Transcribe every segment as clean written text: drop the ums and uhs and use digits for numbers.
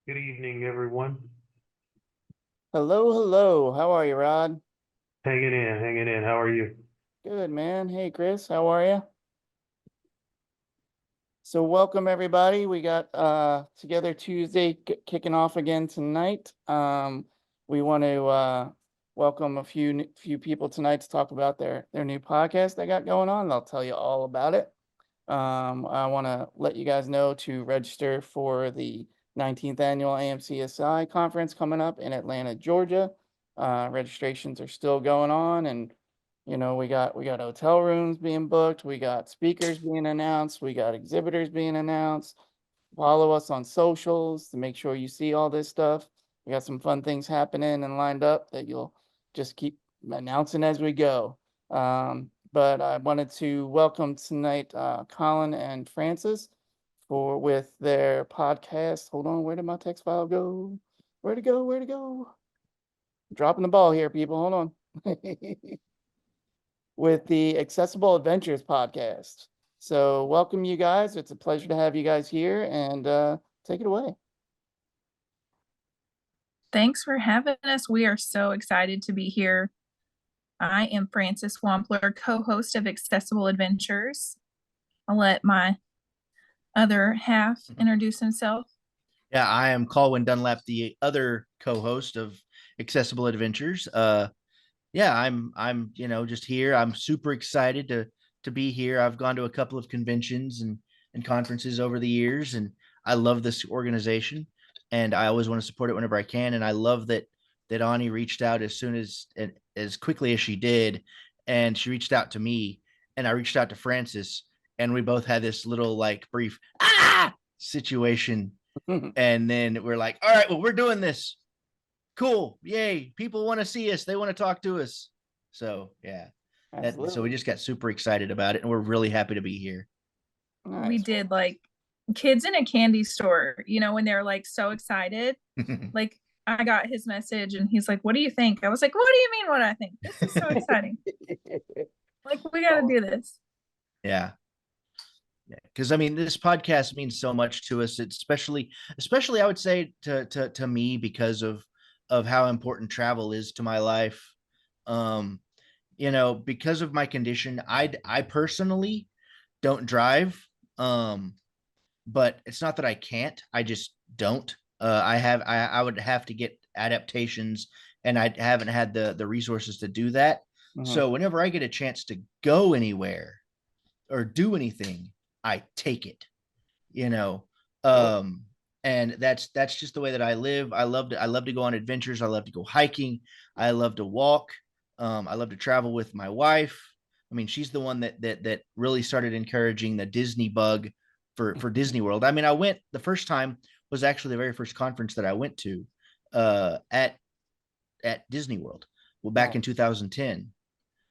Good evening, everyone. Hello, hello. How are you, Rod? Hanging in, hanging in. How are you? Good, man. Hey, Chris, how are you? So welcome everybody. We got Together Tuesday kicking off again tonight. We want to welcome a few people tonight to talk about their new podcast they got going on. They'll tell you all about it. I want to let you guys know to register for the 19th annual AMCSI conference coming up in Atlanta, Georgia. Registrations are still going on, and we got hotel rooms being booked, we got speakers being announced, we got exhibitors being announced. Follow us on socials to make sure you see all this stuff. We got some fun things happening and lined up that you'll just keep announcing as we go. But I wanted to welcome tonight Colin and Francis for with their podcast. Hold on, where did my text file go? Where to go? Where to go? Dropping the ball here, people. Hold on. With the Accessible Adventures podcast. So welcome you guys. It's a pleasure to have you guys here and take it away. Thanks for having us. We are so excited to be here. I am Frances Wampler, co-host of Accessible Adventures. I'll let my other half introduce himself. Yeah, I am Colwyn Dunlap, the other co-host of Accessible Adventures. Yeah, I'm just here. I'm super excited to be here. I've gone to a couple of conventions and conferences over the years, and I love this organization, and I always want to support it whenever I can. And I love that Ani reached out as soon as quickly as she did, and she reached out to me, and I reached out to Francis, and we both had this little like brief situation, and then we're like, all right, well, we're doing this. Cool. Yay. People want to see us. They want to talk to us. So yeah. So we just got super excited about it, and we're really happy to be here. Nice. We did like kids in a candy store, when they're like so excited. Like I got his message and he's like, "What do you think?" I was like, "What do you mean what I think? This is so exciting." Like we got to do this. Yeah. Yeah, because I mean, this podcast means so much to us. It's especially I would say to me because of how important travel is to my life. Um, because of my condition, I personally don't drive. Um, but it's not that I can't. I just don't. I would have to get adaptations, and I haven't had the resources to do that. So whenever I get a chance to go anywhere or do anything, I take it, you know. Um, and that's just the way that I live. I love to go on adventures. I love to go hiking. I love to walk. I love to travel with my wife. I mean, she's the one that really started encouraging the Disney bug for Disney World. I mean, I went the first time was actually the very first conference that I went to at Disney World. Well, back in 2010.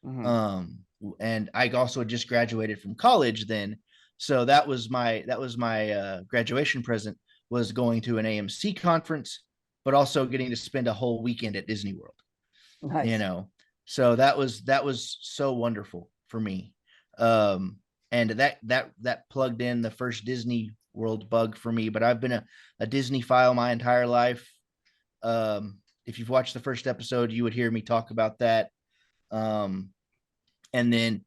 Um, and I also just graduated from college then, so that was my graduation present, was going to an AMC conference, but also getting to spend a whole weekend at Disney World. Nice. So that was so wonderful for me. And that plugged in the first Disney World bug for me. But I've been a Disney file my entire life. If you've watched the first episode, you would hear me talk about that. Um, and then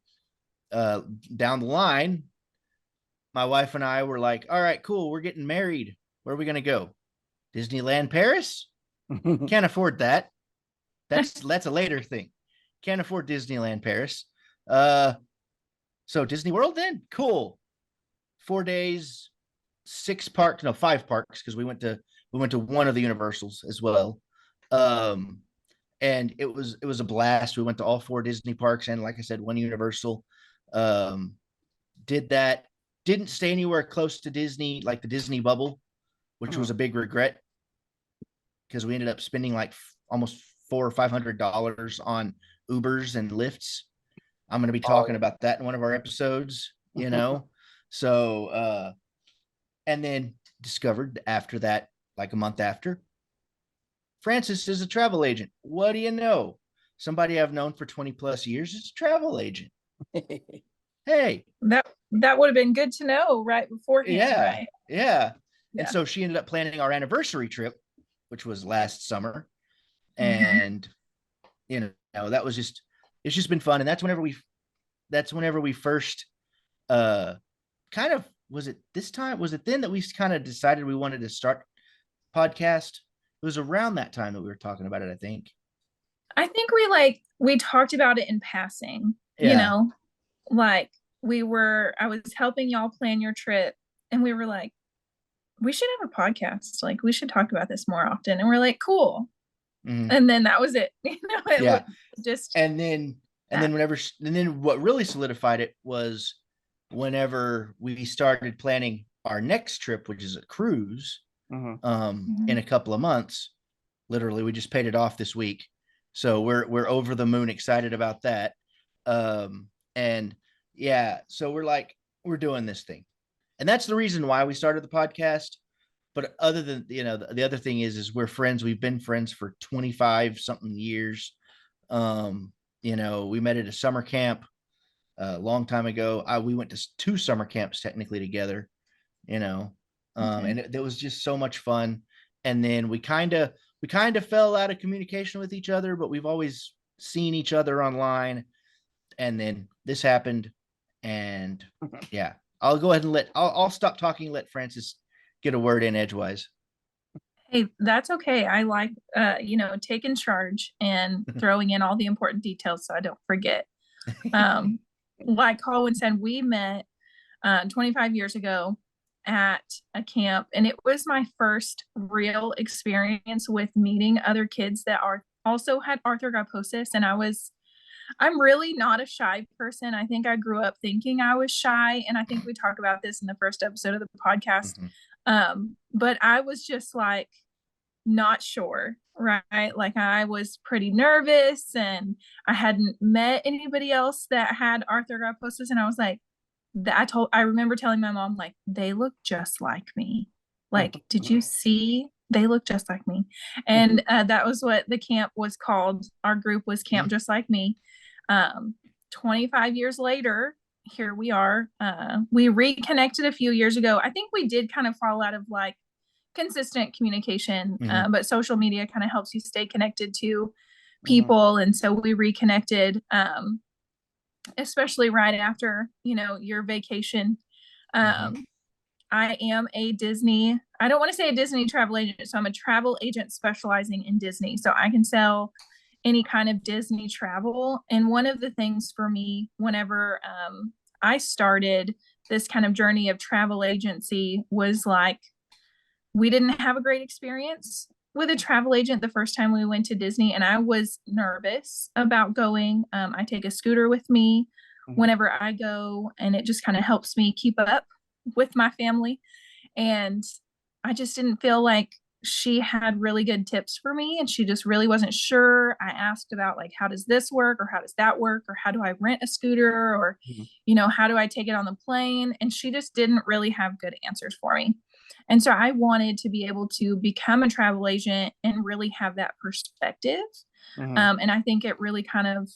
down the line, my wife and I were like, all right, cool, we're getting married. Where are we going to go? Disneyland Paris? Can't afford that. That's a later thing. Can't afford Disneyland Paris. So Disney World then? Cool. 4 days, 6 parks, no, 5 parks, because we went to one of the Universals as well. Um, and it was a blast. We went to all four Disney parks, and like I said, one Universal. Um, did that. Didn't stay anywhere close to Disney, like the Disney bubble, which was a big regret because we ended up spending like almost $400 or $500 on Ubers and lifts. I'm going to be talking about that in one of our episodes. So and then discovered after that, like a month after, Francis is a travel agent. What do you know? Somebody I've known for 20 plus years is a travel agent. Hey. That would have been good to know right beforehand, Yeah. right? Yeah. Yeah. And so she ended up planning our anniversary trip, which was last summer. Mhm. And, that was it's just been fun. And that's whenever we first, kind of, was it then that we kind of decided we wanted to start podcast? It was around that time that we were talking about it, I think. I think we talked about it in passing, Yeah. like I was helping y'all plan your trip and we were like, we should have a podcast. Like we should talk about this more often. And we're like, cool. Mhm. And then that was it. It Yeah. just, And then what really solidified it was whenever we started planning our next trip, which is a cruise, in a couple of months. Literally, we just paid it off this week, so we're over the moon excited about that. And yeah, so we're doing this thing, and that's the reason why we started the podcast. But other than the other thing is we're friends. We've been friends for 25 something years. We met at a summer camp a long time ago. We went to 2 summer camps technically together, Okay. and it was just so much fun. And then we kind of fell out of communication with each other, but we've always seen each other online. And then this happened, and yeah, I'll go ahead and I'll stop talking. Let Francis get a word in edgewise. hey, that's okay. I like, taking charge and throwing in all the important details so I don't forget. Like Colwyn said, we met 25 years ago at a camp, and it was my first real experience with meeting other kids that also had arthrogryposis. And I'm really not a shy person. I think I grew up thinking I was shy, and I think we talked about this in the first episode of the podcast. But I was just like not sure, right? Like I was pretty nervous, and I hadn't met anybody else that had arthrogryposis, and I was like, I remember telling my mom, like, they look just like me. Like, did you see? They look just like me. And that was what the camp was called. Our group was Camp Just Like Me. 25 years later, here we are. We reconnected a few years ago. I think we did kind of fall out of like consistent communication, but social media kind of helps you stay connected to people. And so we reconnected, especially right after, your vacation. I am a Disney, I don't want to say a Disney travel agent. So I'm a travel agent specializing in Disney. So I can sell any kind of Disney travel. And one of the things for me, whenever I started this kind of journey of travel agency, was like, we didn't have a great experience with a travel agent the first time we went to Disney, and I was nervous about going. I take a scooter with me whenever I go, and it just kind of helps me keep up with my family. And I just didn't feel like she had really good tips for me, and she just really wasn't sure. I asked about like, how does this work, or how does that work, or how do I rent a scooter, or how do I take it on the plane? And she just didn't really have good answers for me. And so I wanted to be able to become a travel agent and really have that perspective. And I think it really kind of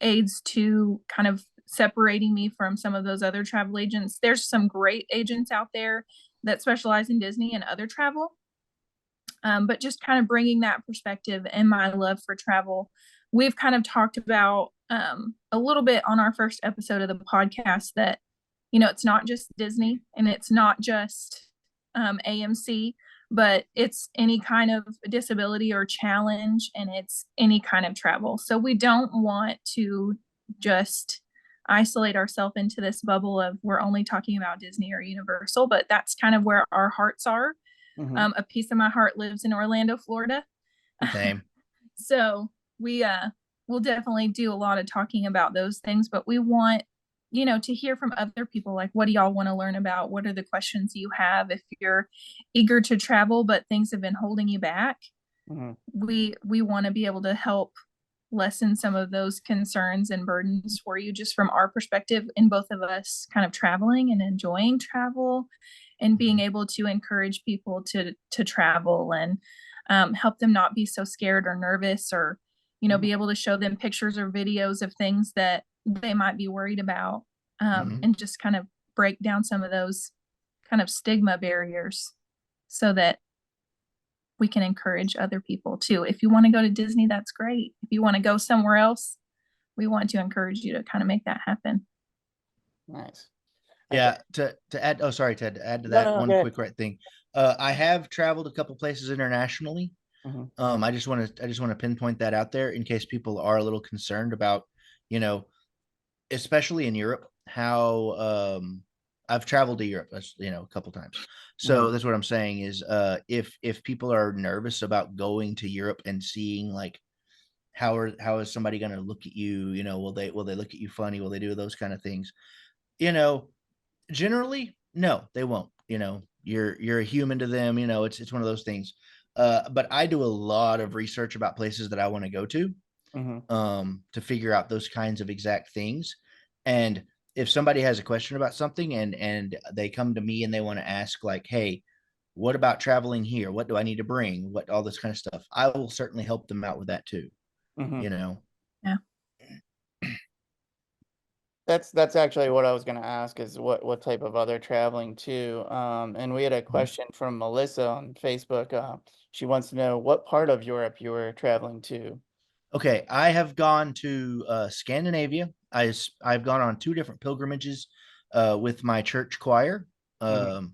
aids to kind of separating me from some of those other travel agents. There's some great agents out there that specialize in Disney and other travel. But just kind of bringing that perspective and my love for travel. We've kind of talked about a little bit on our first episode of the podcast that, it's not just Disney, and it's not just AMC, but it's any kind of disability or challenge, and it's any kind of travel. So we don't want to just isolate ourselves into this bubble of we're only talking about Disney or Universal, but that's kind of where our hearts are. A piece of my heart lives in Orlando, Florida. Same. So we'll definitely do a lot of talking about those things, but we want, to hear from other people. Like, what do y'all want to learn about? What are the questions you have if you're eager to travel, but things have been holding you back? We want to be able to help lessen some of those concerns and burdens for you, just from our perspective, in both of us kind of traveling and enjoying travel, and being able to encourage people to travel and help them not be so scared or nervous, or be able to show them pictures or videos of things that they might be worried about, and just kind of break down some of those kind of stigma barriers. so that we can encourage other people too. If you want to go to Disney, that's great. If you want to go somewhere else, we want to encourage you to kind of make that happen. Nice. Yeah, to add, oh, sorry, Ted, to add to No, that no, one go ahead. quick right thing. I have traveled a couple places internationally. Mhm. I just want to pinpoint that out there in case people are a little concerned about, especially in Europe, how I've traveled to Europe, a couple times. So that's what I'm saying is if people are nervous about going to Europe and seeing like how is somebody going to look at you, will they look at you funny, will they do those kind of things? Generally, no, they won't. You're a human to them. It's one of those things. But I do a lot of research about places that I want to go to figure out those kinds of exact things. And if somebody has a question about something and they come to me and they want to ask like, hey, what about traveling here? What do I need to bring? What all this kind of stuff? I will certainly help them out with that too. Mhm. Yeah. That's actually what I was gonna ask is what type of other traveling too. And we had a question from Melissa on Facebook. She wants to know what part of Europe you were traveling to. Okay, I have gone to Scandinavia. I've gone on 2 different pilgrimages with my church choir. Mhm.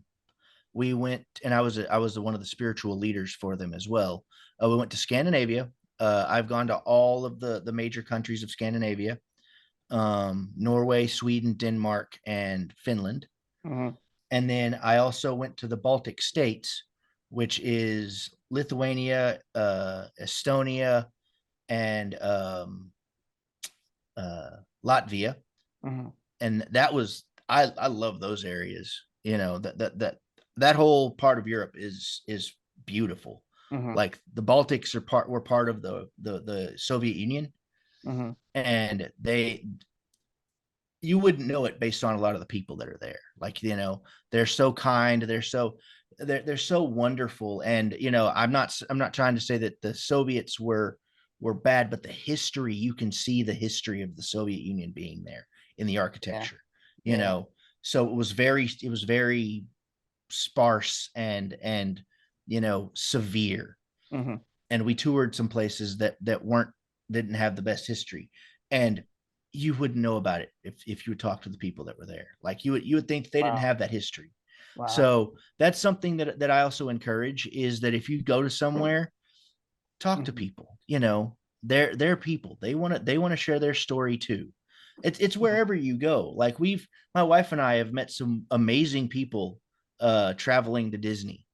We went, and I was one of the spiritual leaders for them as well. We went to Scandinavia. I've gone to all of the major countries of Scandinavia: Norway, Sweden, Denmark, and Finland. Mhm. And then I also went to the Baltic states, which is Lithuania, Estonia, and Latvia. Mhm. And that was I love those areas. That whole part of Europe is beautiful. Mhm. Like the Baltics were part of the Soviet Union, Mhm. and you wouldn't know it based on a lot of the people that are there. Like, they're so kind, they're so wonderful. And I'm not trying to say that the Soviets were bad, but the history, you can see the history of the Soviet Union being there in the Yeah. architecture. Yeah. So it was very sparse and severe. Mhm. And we toured some places that didn't have the best history, and you wouldn't know about it if you would talk to the people that were there. Like you would think they didn't Wow. have that history. Wow. So that's something that I also encourage, is that if you go to somewhere, talk to Mhm. people. They're people. They want to share their story too. It's wherever you go. Like my wife and I have met some amazing people traveling to Disney.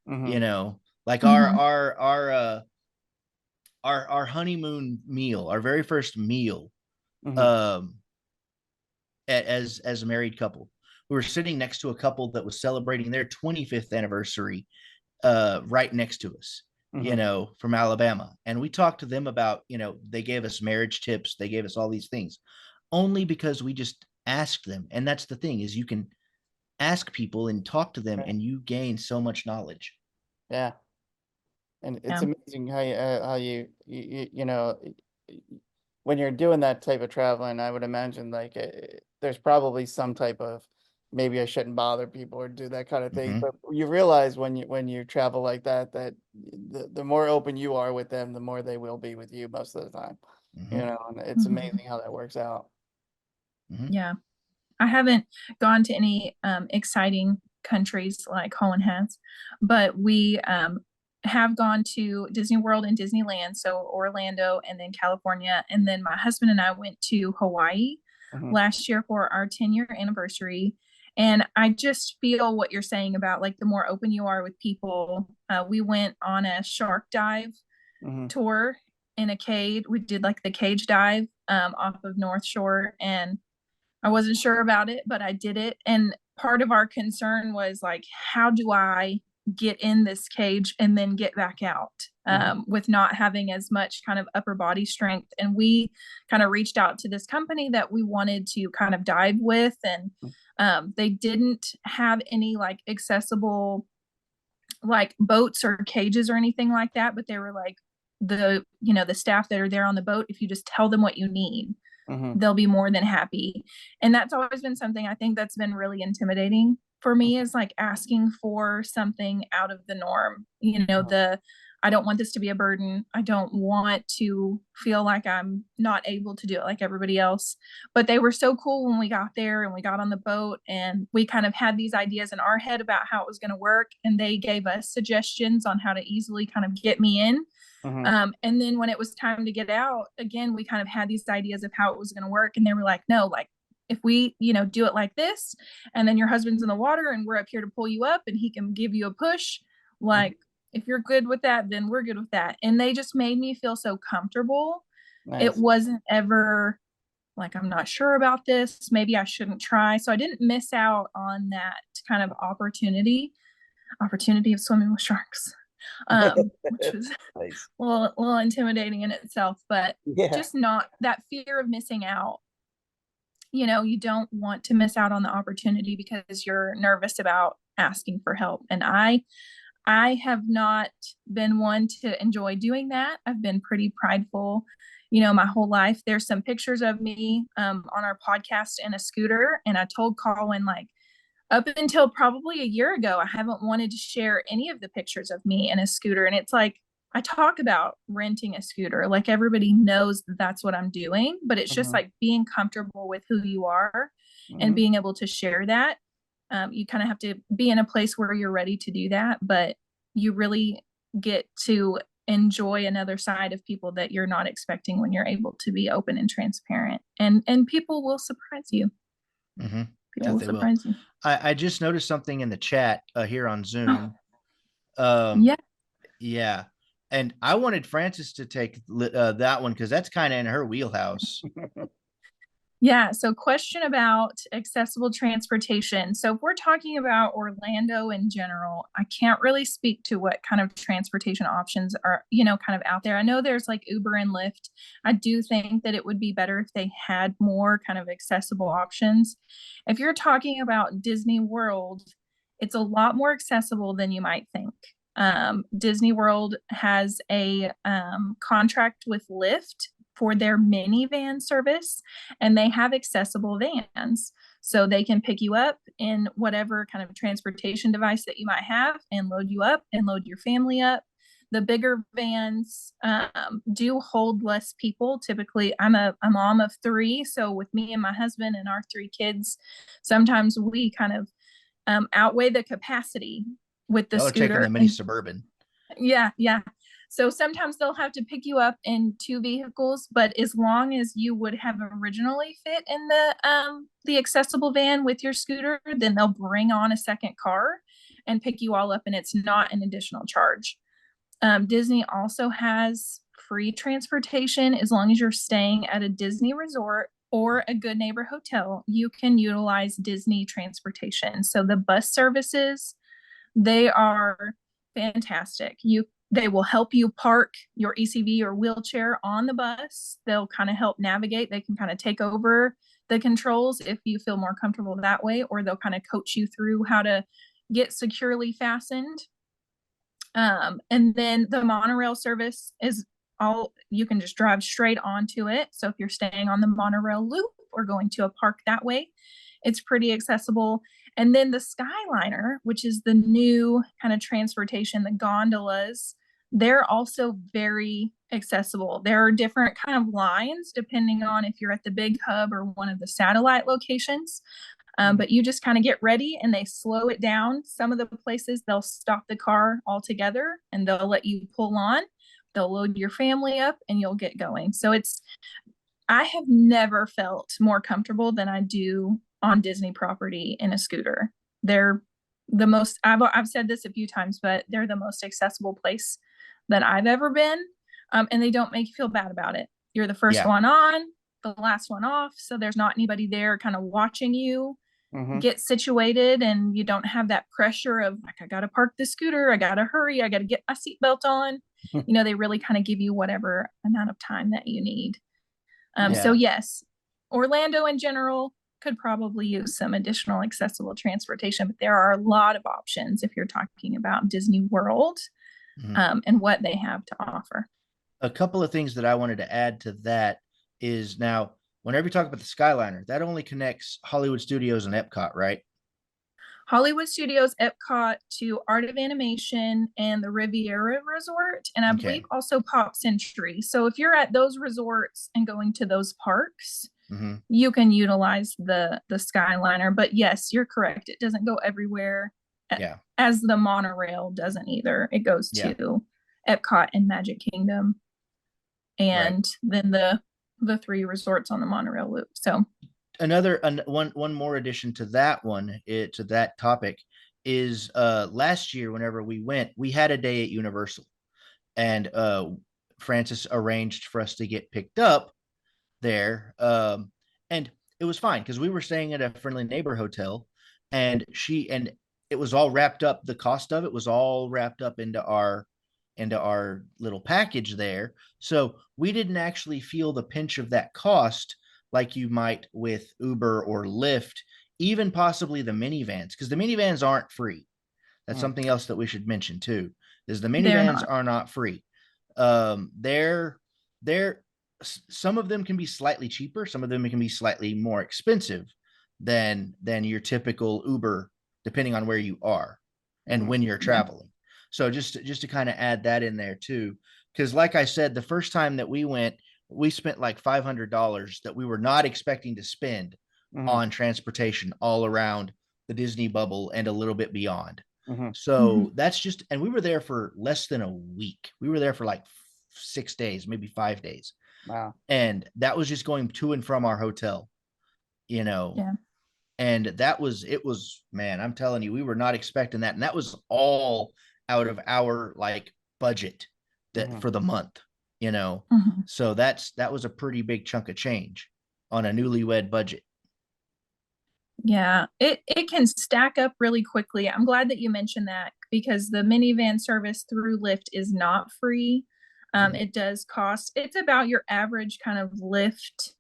Mhm. Like Mhm. our honeymoon meal, our very first meal, Mhm. um, as a married couple. We were sitting next to a couple that was celebrating their 25th anniversary, right next to us, Mhm. from Alabama. And we talked to them about, they gave us marriage tips, they gave us all these things, only because we just asked them. And that's the thing, is you can ask people and talk to them, Yeah. and you gain so much knowledge. Yeah. And it's Yeah. amazing how you know when you're doing that type of traveling, I would imagine like there's probably some type of maybe I shouldn't bother people or do that kind of thing. Mm-hmm. But you realize when you travel like that the more open you are with them, the more they will be with you most of the time. Mm-hmm. And it's Mhm. amazing how that works out. Mm-hmm. Yeah. I haven't gone to any exciting countries like Colin has, but we have gone to Disney World and Disneyland, so Orlando and then California. And then my husband and I went to Hawaii Mhm. last year for our 10-year anniversary. And I just feel what you're saying about like the more open you are with people. We went on a shark dive Mhm. tour in a cage. We did like the cage dive off of North Shore, and I wasn't sure about it, but I did it. And part of our concern was like, how do I get in this cage and then get back out with not having as much kind of upper body strength? And we kind of reached out to this company that we wanted to kind of dive with. And they didn't have any like accessible like boats or cages or anything like that, but they were like, the staff that are there on the boat, if you just tell them what you need, Mhm. they'll be more than happy. And that's always been something I think that's been really intimidating for me is like asking for something out of the norm. I don't want this to be a burden. I don't want to feel like I'm not able to do it like everybody else. But they were so cool when we got there and we got on the boat, and we kind of had these ideas in our head about how it was going to work. And they gave us suggestions on how to easily kind of get me in. And then when it was time to get out, again, we kind of had these ideas of how it was going to work. And they were like, no, like, if we, do it like this, and then your husband's in the water and we're up here to pull you up and he can give you a push, like, if you're good with that, then we're good with that. And they just made me feel so comfortable. Nice. It wasn't ever like, I'm not sure about this. Maybe I shouldn't try. So I didn't miss out on that kind of opportunity of swimming with sharks, which was Nice. a little intimidating in itself, but Yeah. just not that fear of missing out. You don't want to miss out on the opportunity because you're nervous about asking for help. And I have not been one to enjoy doing that. I've been pretty prideful, my whole life. There's some pictures of me on our podcast in a scooter. And I told Colwyn, like, up until probably a year ago, I haven't wanted to share any of the pictures of me in a scooter. And it's like, I talk about renting a scooter, like everybody knows that that's what I'm doing, but it's just like being comfortable with who you are and being able to share that. You kind of have to be in a place where you're ready to do that, but you really get to enjoy another side of people that you're not expecting when you're able to be open and transparent, and people will surprise you. People will surprise you. I just noticed something in the chat here on Zoom. Yeah. And I wanted Frances to take that one because that's kind of in her wheelhouse. Yeah. So question about accessible transportation. So if we're talking about Orlando in general, I can't really speak to what kind of transportation options are, kind of out there. I know there's like Uber and Lyft. I do think that it would be better if they had more kind of accessible options. If you're talking about Disney World, it's a lot more accessible than you might think. Disney World has a contract with Lyft for their minivan service, and they have accessible vans. So they can pick you up in whatever kind of transportation device that you might have and load you up and load your family up. The bigger vans do hold less people. Typically, I'm a mom of 3. So with me and my husband and our 3 kids, sometimes we kind of outweigh the capacity with the scooter. Checking the mini Suburban. Yeah. So sometimes they'll have to pick you up in 2 vehicles, but as long as you would have originally fit in the accessible van with your scooter, then they'll bring on a second car and pick you all up, and it's not an additional charge. Disney also has free transportation as long as you're staying at a Disney resort or a Good Neighbor hotel. You can utilize Disney transportation. So the bus services, they are fantastic. They will help you park your ECV or wheelchair on the bus. They'll kind of help navigate. They can kind of take over the controls if you feel more comfortable that way, or they'll kind of coach you through how to get securely fastened. And then the monorail service is you can just drive straight onto it. So if you're staying on the monorail loop or going to a park that way, it's pretty accessible. And then the Skyliner, which is the new kind of transportation, the gondolas, they're also very accessible. There are different kind of lines depending on if you're at the big hub or one of the satellite locations. But you just kind of get ready and they slow it down. Some of the places they'll stop the car altogether and they'll let you pull on. They'll load your family up and you'll get going. So I have never felt more comfortable than I do on Disney property in a scooter. They're the most, I've said this a few times, but they're the most accessible place that I've ever been. And they don't make you feel bad about it. You're the first one on, the last one off. So there's not anybody there kind of watching you get situated, and you don't have that pressure of like, I got to park the scooter. I got to hurry. I got to get my seatbelt on. They really kind of give you whatever amount of time that you need. So yes, Orlando in general could probably use some additional accessible transportation, but there are a lot of options if you're talking about Disney World and what they have to offer. A couple of things that I wanted to add to that is, now, whenever you talk about the Skyliner, that only connects Hollywood Studios and Epcot, right? Hollywood Studios, Epcot to Art of Animation and the Riviera Resort, and I Okay. believe also Pop Century. So if you're at those resorts and going to those parks, Mhm. you can utilize the Skyliner. But yes, you're correct. It doesn't go everywhere. Yeah. As the monorail doesn't either. It goes Yeah. to Epcot and Magic Kingdom, and then the 3 resorts on the monorail loop. So One more addition to that one, to that topic is last year whenever we went, we had a day at Universal, and Francis arranged for us to get picked up there, and it was fine because we were staying at a friendly neighbor hotel, and it was all wrapped up. The cost of it was all wrapped up into our little package there, so we didn't actually feel the pinch of that cost like you might with Uber or Lyft, even possibly the minivans, because the minivans aren't free. That's something else that we should mention too, is the minivans are not free. They're some of them can be slightly cheaper, some of them can be slightly more expensive than your typical Uber, depending on where you are and when you're traveling. So just to kind of add that in there too, because like I said, the first time that we went, we spent like $500 that we were not expecting to spend on transportation all around the Disney bubble and a little bit beyond. So that's just, and we were there for less than a week. We were there for like 6 days, maybe 5 days. Wow. And that was just going to and from our hotel, Yeah. And it was, man, I'm telling you, we were not expecting that. And that was all out of our like budget that for the month, So that was a pretty big chunk of change on a newlywed budget. Yeah, it can stack up really quickly. I'm glad that you mentioned that because the minivan service through Lyft is not free. It does cost, it's about your average kind of Lyft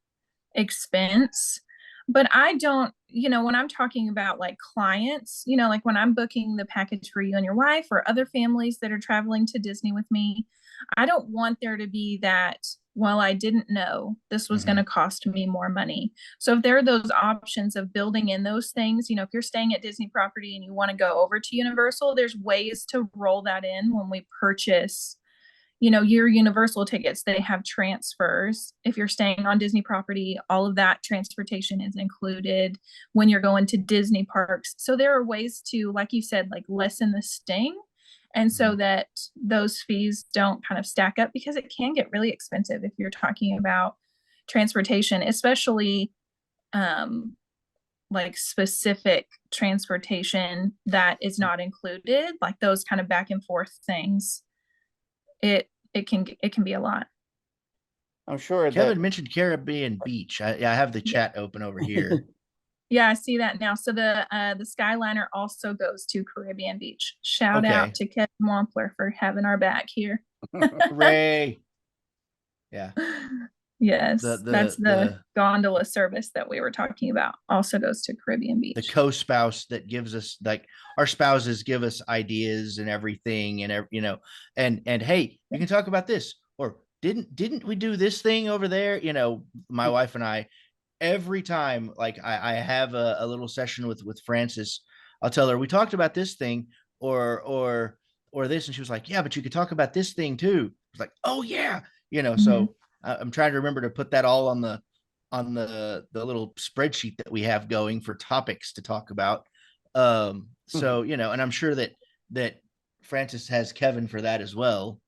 expense. But I don't, when I'm talking about like clients, like when I'm booking the package for you and your wife or other families that are traveling to Disney with me, I don't want there to be that, well, I didn't know this was going to cost me more money. So if there are those options of building in those things, if you're staying at Disney property and you want to go over to Universal, there's ways to roll that in when we purchase your Universal tickets. They have transfers. If you're staying on Disney property, all of that transportation is included when you're going to Disney parks. So there are ways to, like you said, like lessen the sting. And so that those fees don't kind of stack up, because it can get really expensive if you're talking about transportation, especially like specific transportation that is not included, like those kind of back and forth things. It can be a lot. I'm sure Kevin mentioned Caribbean Beach. I have the chat open over here. Yeah, I see that now. So the Skyliner also goes to Caribbean Beach. Shout out to Kevin Wampler for having our back here. Hooray! Yeah. Yes, that's the gondola service that we were talking about. Also goes to Caribbean Beach. The co-spouse that gives us, like, our spouses give us ideas and everything, and and hey, you can talk about this, or didn't we do this thing over there? My wife and I, every time, like I have a little session with Francis, I'll tell her we talked about this thing or this, and she was like, yeah, but you could talk about this thing too. It's like, oh yeah, so I'm trying to remember to put that all on the little spreadsheet that we have going for topics to talk about. So and I'm sure that Francis has Kevin for that as well.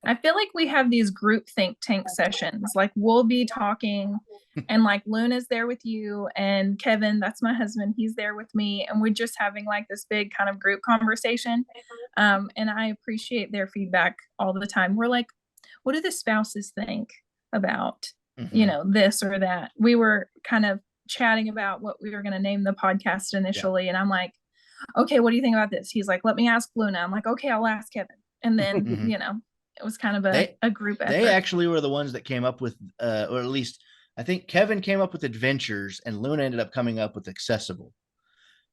I feel like we have these group think tank sessions. Like we'll be talking and like Luna's there with you, and Kevin, that's my husband, he's there with me, and we're just having like this big kind of group conversation. And I appreciate their feedback all the time. We're like, what do the spouses think about, this or that? We were kind of chatting about what we were going to name the podcast initially. And I'm like, okay, what do you think about this? He's like, let me ask Luna. I'm like, okay, I'll ask Kevin. And then, it was kind of a group effort. They actually were the ones that came up with, or at least I think Kevin came up with adventures and Luna ended up coming up with accessible.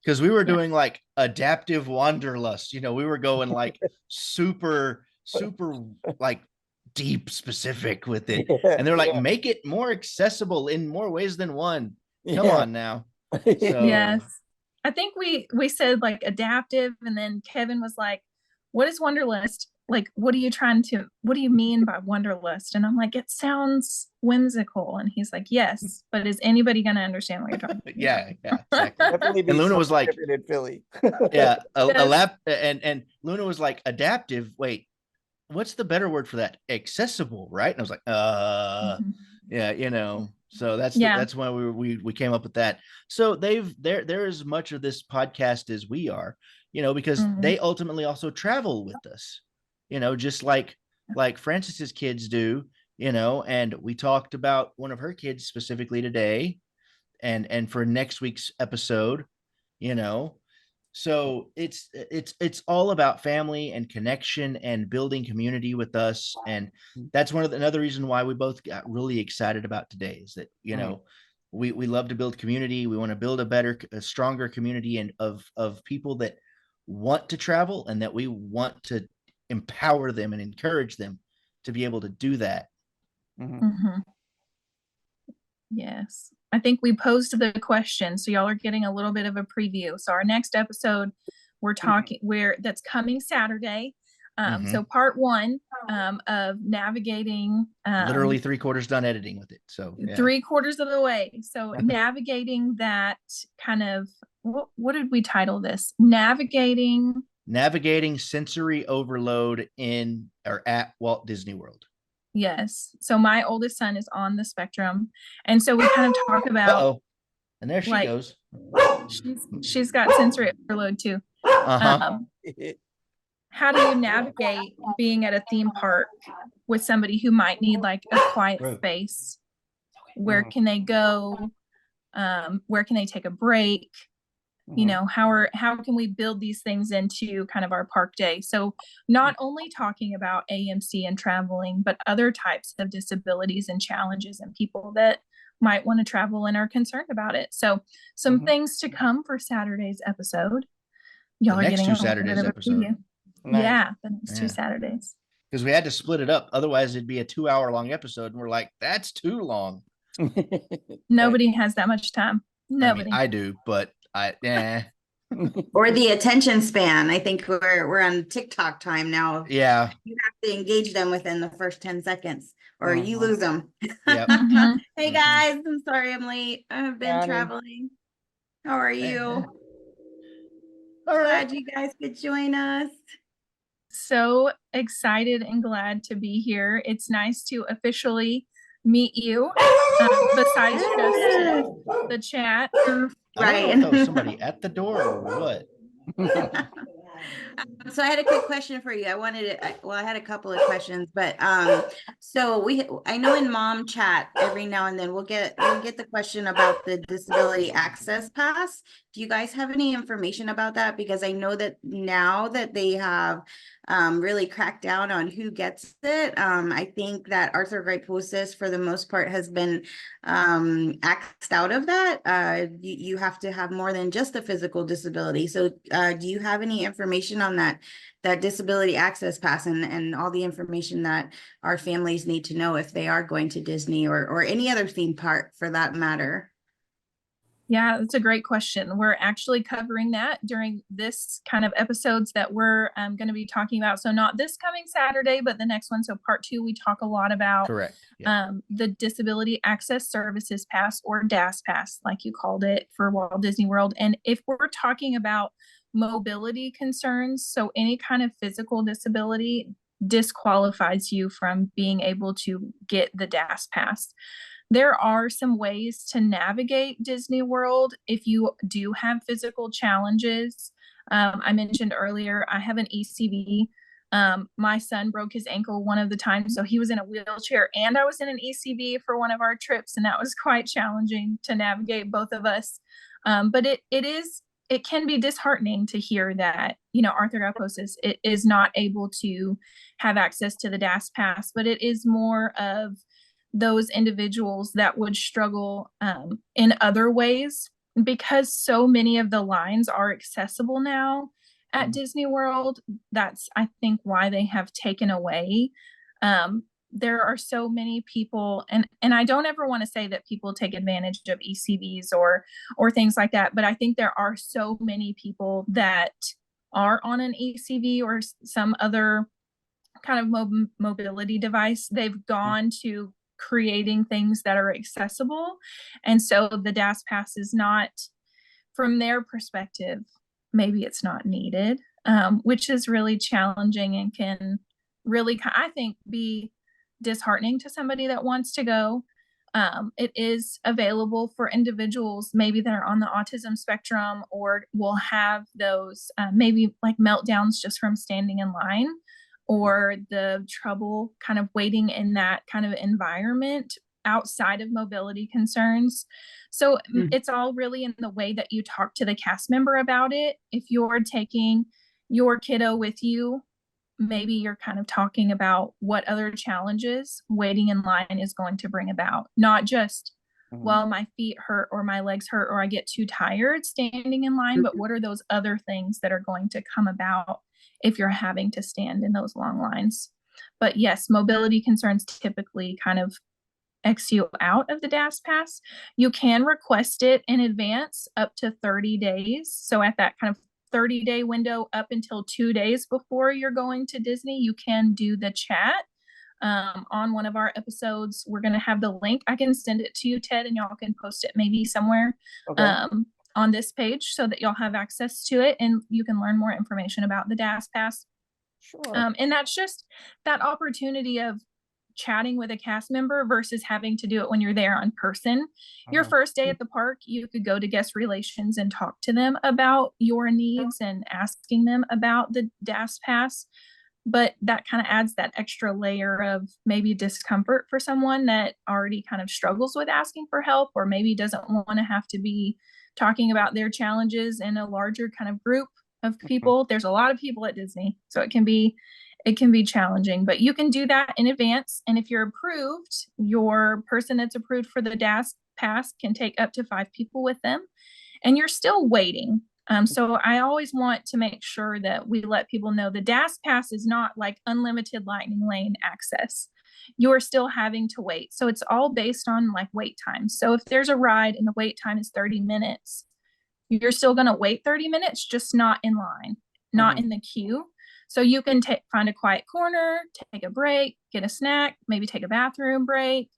Because we were doing like adaptive wanderlust, we were going like super like deep specific with it. And they're like, make it more accessible in more ways than one. Come on now. So, yes. I think we said like adaptive, and then Kevin was like, what is Wonderlust? Like, what do you mean by Wonderlust? And I'm like, it sounds whimsical. And he's like, yes, but is anybody going to understand what you're talking about? Yeah, exactly. Definitely And Luna be was like, different in Philly. yeah, a Yes. lap, and Luna was like, adaptive. Wait, what's the better word for that? Accessible, right? And I was like, Mhm. yeah, you know. So Yeah. that's why we came up with that. So they're as much of this podcast as we are, you know, because Mhm. they ultimately also travel with us, you know, just like Francis's kids do, you know. And we talked about one of her kids specifically today, and for next week's episode, you know. So it's all about family and connection and building community with us. And that's another reason why we both got really excited about today, is that, you know, we love to build community. We want to build a stronger community and of people that want to travel, and that we want to empower them and encourage them to be able to do that. Mhm. Yes. I think we posed the question, so y'all are getting a little bit of a preview. So our next episode, that's coming Saturday. So part 1 of navigating, Literally 3/4 done editing with it. So yeah. 3/4 of the way. So navigating that kind of, what did we title this? Navigating Sensory overload in or at Walt Disney World. Yes. So my oldest son is on the spectrum. And so we kind of talk about, Uh-oh. And there she like, goes. she's got sensory overload too. Uh-huh. How do you navigate being at a theme park with somebody who might need like a quiet space? Where can they go? Where can they take a break? You know, how can we build these things into kind of our park day? So not only talking about AMC and traveling, but other types of disabilities and challenges and people that might want to travel and are concerned about it. So some things to come for Saturday's episode. Y'all The are next getting two a little bit Saturdays of a episode. preview. Nice. Yeah, the next Yeah. 2 Saturdays. Because we had to split it up. Otherwise, it'd be a 2-hour-long episode. And we're like, that's too long. Nobody has that much time. Nobody. I mean, I do, but Or the attention span. I think we're on TikTok time now. yeah. You have to engage them within the first 10 seconds or you lose them. Yep. Mhm. Hey guys, I'm sorry I'm late. I've been Johnny. traveling. How are you? All right. Glad you guys could join us. So excited and glad to be here. It's nice to officially meet you, besides just the chat. I don't know Right. if that was somebody at the door or what. So I had a quick question for you. I had a couple of questions, but so I know in mom chat every now and then we'll get the question about the disability access pass. Do you guys have any information about that? Because I know that now that they have really cracked down on who gets it, I think that arthrogryposis for the most part has been axed out of that. You have to have more than just a physical disability. So do you have any information on that disability access pass and all the information that our families need to know if they are going to Disney or any other theme park for that matter? Yeah, that's a great question. We're actually covering that during this kind of episodes that we're going to be talking about. So not this coming Saturday, but the next one. So part 2, we talk a lot about Correct. Yeah. The Disability Access Services Pass, or DAS Pass, like you called it, for Walt Disney World. And if we're talking about mobility concerns, so any kind of physical disability disqualifies you from being able to get the DAS Pass. There are some ways to navigate Disney World if you do have physical challenges. I mentioned earlier, I have an ECV. My son broke his ankle one of the times, so he was in a wheelchair and I was in an ECV for one of our trips, and that was quite challenging to navigate, both of us. But it can be disheartening to hear that, you know, arthrogryposis is not able to have access to the DAS Pass, but it is more of those individuals that would struggle in other ways, because so many of the lines are accessible now at Disney World. That's, I think, why they have taken away there are so many people, and I don't ever want to say that people take advantage of ECVs or things like that, but I think there are so many people that are on an ECV or some other kind of mobility device. They've gone to creating things that are accessible, and so the DAS pass is not, from their perspective, maybe it's not needed, which is really challenging and can really, I think, be disheartening to somebody that wants to go. It is available for individuals maybe that are on the autism spectrum or will have those maybe like meltdowns just from standing in line, or the trouble kind of waiting in that kind of environment outside of mobility concerns. So it's all really in the way that you talk to the cast member about it. If you're taking your kiddo with you, maybe you're kind of talking about what other challenges waiting in line is going to bring about, not just, well, my feet hurt or my legs hurt or I get too tired standing in line, but what are those other things that are going to come about if you're having to stand in those long lines. But yes, mobility concerns typically kind of X you out of the DAS pass. You can request it in advance up to 30 days. So at that kind of 30-day window up until 2 days before you're going to Disney, you can do the chat. On one of our episodes, we're going to have the link. I can send it to you, Ted, and y'all can post it maybe somewhere on this page so that y'all have access to it and you can learn more information about the DAS pass. Sure. And that's just that opportunity of chatting with a cast member versus having to do it when you're there on person. Your first day at the park, you could go to guest relations and talk to them about your needs and asking them about the DAS pass. But that kind of adds that extra layer of maybe discomfort for someone that already kind of struggles with asking for help, or maybe doesn't want to have to be talking about their challenges in a larger kind of group of people. There's a lot of people at Disney, so it can be challenging, but you can do that in advance. And if you're approved, your person that's approved for the DAS pass can take up to 5 people with them, and you're still waiting. So I always want to make sure that we let people know the DAS pass is not like unlimited lightning lane access. You're still having to wait. So it's all based on like wait time. So if there's a ride and the wait time is 30 minutes, you're still going to wait 30 minutes, just not in line, not in the queue. So you can find a quiet corner, take a break, get a snack, maybe take a bathroom break,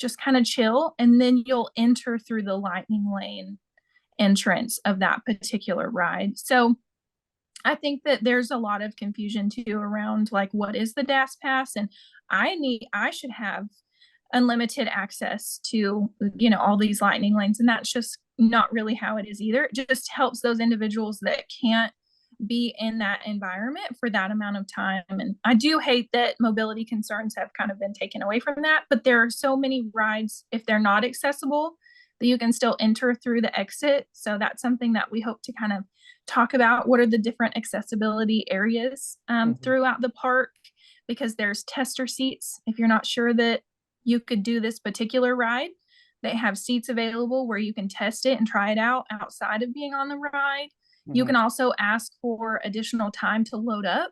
just kind of chill. And then you'll enter through the lightning lane entrance of that particular ride. So I think that there's a lot of confusion too around like, what is the DAS pass? And I should have unlimited access to, all these lightning lanes. And that's just not really how it is either. It just helps those individuals that can't be in that environment for that amount of time. And I do hate that mobility concerns have kind of been taken away from that, but there are so many rides, if they're not accessible, that you can still enter through the exit. So that's something that we hope to kind of talk about. What are the different accessibility areas throughout the park? Because there's tester seats. If you're not sure that you could do this particular ride, they have seats available where you can test it and try it out outside of being on the ride. You can also ask for additional time to load up.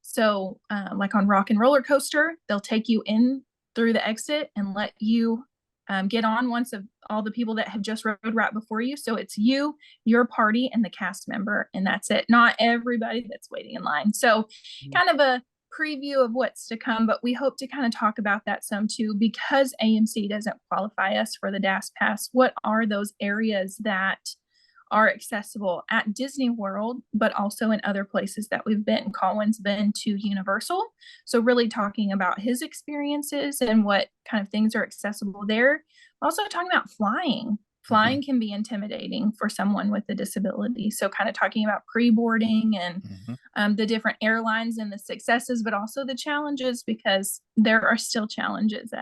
So like on Rock and Roller Coaster, they'll take you in through the exit and let you get on once of all the people that have just rode right before you. So it's you, your party, and the cast member, and that's it. Not everybody that's waiting in line. So kind of a preview of what's to come, but we hope to kind of talk about that some too, because AMC doesn't qualify us for the DAS pass. What are those areas that are accessible at Disney World, but also in other places that we've been? Colwyn's been to Universal. So really talking about his experiences and what kind of things are accessible there. Also talking about flying. Flying can be intimidating for someone with a disability. So kind of talking about pre-boarding and the different airlines and the successes, but also the challenges, because there are still challenges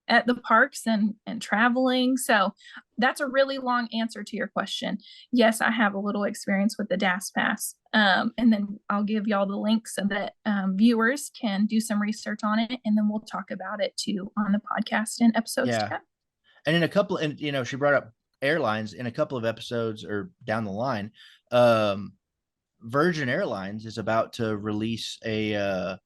at the parks and traveling. So that's a really long answer to your question. Yes, I have a little experience with the DAS pass. And then I'll give y'all the link so that viewers can do some research on it. And then we'll talk about it too on the podcast in episodes to come. And in a couple, and she brought up airlines in a couple of episodes or down the line. Virgin Airlines is about to release a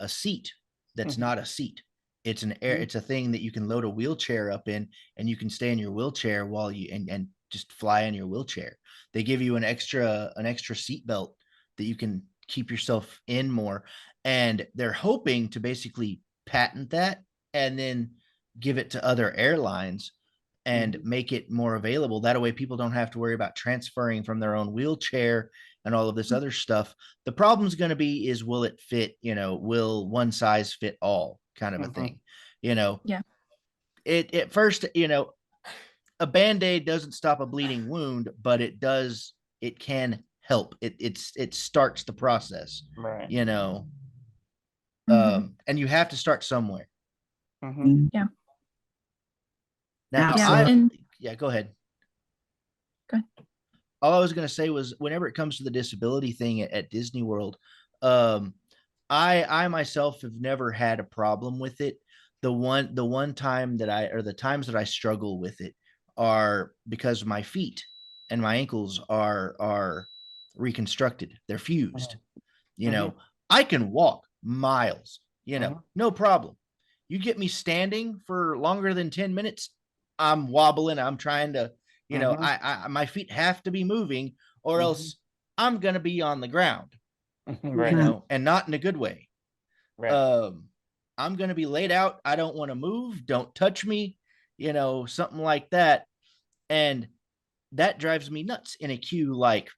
seat that's Mhm. not a seat. It's an air, Mhm. it's a thing that you can load a wheelchair up in, and you can stay in your wheelchair while you and just fly in your wheelchair. They give you an extra seat belt that you can keep yourself in more. And they're hoping to basically patent that and then give it to other airlines and make it more available. That way people don't have to worry about transferring from their own wheelchair and all of this other stuff. The problem's going to be is will it fit, will one size fit all kind of a Mhm. thing. You know, Yeah. it at first, a band-aid doesn't stop a bleeding wound, but it can help. It starts the process, Right. Mhm. and you have to start somewhere. Mhm. Yeah. Now, Yeah. And yeah, go ahead. Go ahead. All I was going to say was whenever it comes to the disability thing at Disney World, um, I myself have never had a problem with it. The time that the times that I struggle with it are because my feet and my ankles are reconstructed. They're fused. I can walk miles, no problem. You get me standing for longer than 10 minutes, I'm wobbling. I'm trying to, I my feet have to be moving or else I'm gonna be on the ground, Right. and not in a good way. Right. I'm gonna be laid out. I don't want to move. Don't touch me, something like that. And that drives me nuts in a queue like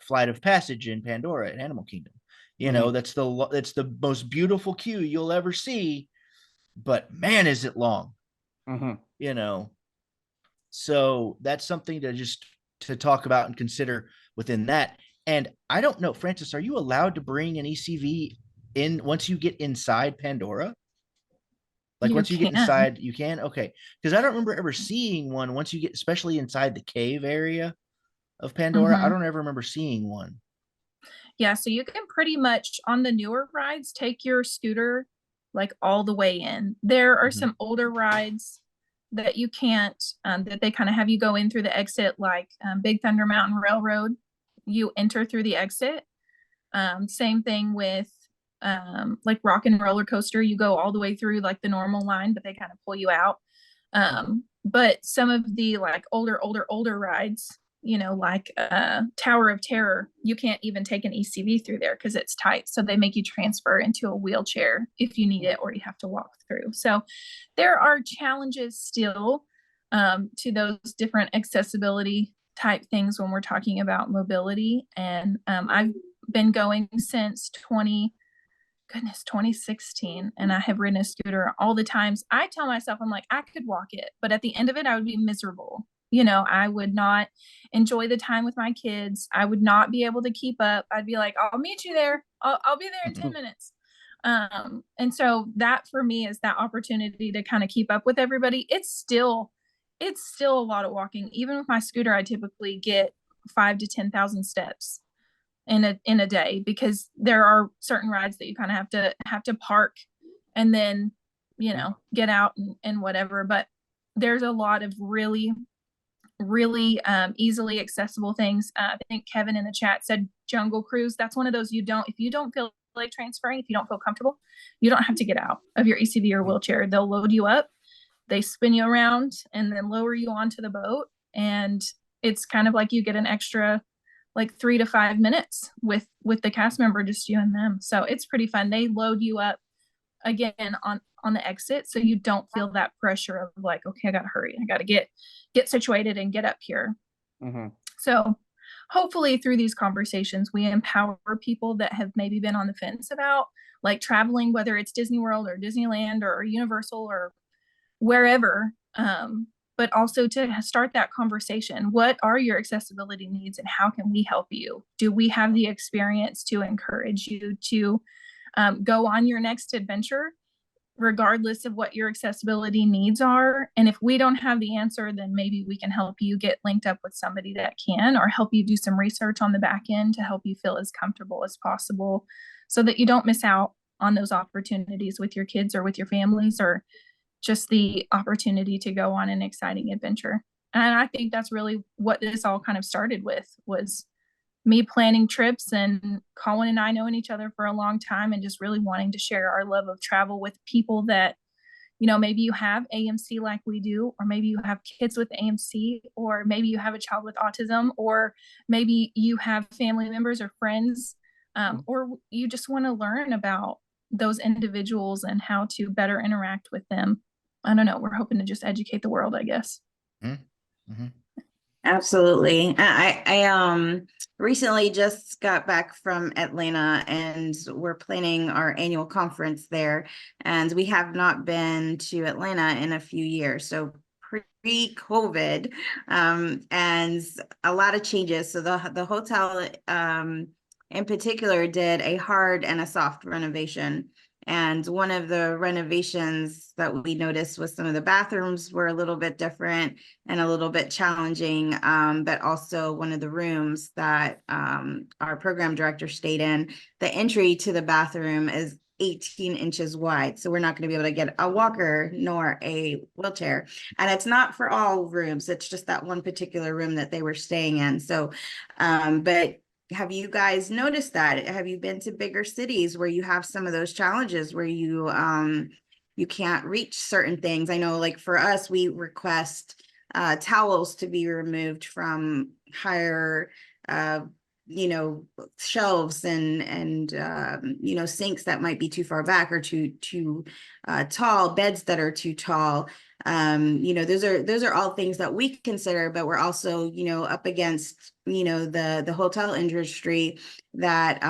Flight of Passage in Pandora at Animal Kingdom. That's the most beautiful queue you'll ever see, but man, is it long. you know so that's something to talk about and consider within that. And I don't know, Francis, are you allowed to bring an ECV in once you get inside Pandora? Like you once you get can. inside, you can? Okay. Because I don't remember ever seeing one once you get, especially inside the cave area of Pandora. I Mhm. don't ever remember seeing one. Yeah, so you can pretty much on the newer rides take your scooter like all the way in. There are Mhm. some older rides that you can't, that they kind of have you go in through the exit, like Big Thunder Mountain Railroad. You enter through the exit. Same thing with like Rock and Roller Coaster. You go all the way through like the normal line, but they kind of pull you out. But some of the like older rides, like Tower of Terror, you can't even take an ECV through there because it's tight. So they make you transfer into a wheelchair if you need it or you have to walk through. So there are challenges still to those different accessibility type things when we're talking about mobility. And I've been going since 2016, and I have ridden a scooter all the times. I tell myself, I'm like, I could walk it, but at the end of it, I would be miserable. I would not enjoy the time with my kids. I would not be able to keep up. I'd be like, I'll meet you there. I'll be there in 10 minutes. And so that for me is that opportunity to kind of keep up with everybody. It's still a lot of walking. Even with my scooter, I typically get 5 to 10,000 steps in a day, because there are certain rides that you kind of have to park and then get out and whatever. But there's a lot of really easily accessible things. I think Kevin in the chat said Jungle Cruise. That's one of those if you don't feel like transferring, if you don't feel comfortable, you don't have to get out of your ECV or wheelchair. They'll load you up, they spin you around, and then lower you onto the boat. And it's kind of like you get an extra like 3 to 5 minutes with the cast member, just you and them. So it's pretty fun. They load you up again on the exit, so you don't feel that pressure of like, okay, I gotta hurry, I gotta get situated and get up here. So hopefully through these conversations we empower people that have maybe been on the fence about like traveling, whether it's Disney World or Disneyland or Universal or wherever, but also to start that conversation. What are your accessibility needs and how can we help you? Do we have the experience to encourage you to go on your next adventure, regardless of what your accessibility needs are? And if we don't have the answer, then maybe we can help you get linked up with somebody that can, or help you do some research on the back end to help you feel as comfortable as possible so that you don't miss out on those opportunities with your kids or with your families, or just the opportunity to go on an exciting adventure. And I think that's really what this all kind of started with, was me planning trips and Colin and I knowing each other for a long time and just really wanting to share our love of travel with people that, you know, maybe you have AMC like we do, or maybe you have kids with AMC, or maybe you have a child with autism, or maybe you have family members or friends, or you just want to learn about those individuals and how to better interact with them. I don't know. We're hoping to just educate the world, I guess. Mm-hmm. Absolutely. I recently just got back from Atlanta, and we're planning our annual conference there. And we have not been to Atlanta in a few years. So pre-COVID, and a lot of changes. So the hotel in particular did a hard and a soft renovation. And one of the renovations that we noticed was some of the bathrooms were a little bit different and a little bit challenging, but also one of the rooms that our program director stayed in, the entry to the bathroom is 18 inches wide. So we're not going to be able to get a walker nor a wheelchair. And it's not for all rooms. It's just that one particular room that they were staying in. So, but have you guys noticed that? Have you been to bigger cities where you have some of those challenges where you can't reach certain things? I know, like for us, we request towels to be removed from higher shelves and sinks that might be too far back or too tall, beds that are too tall. Those are all things that we consider, but we're also up against the hotel industry that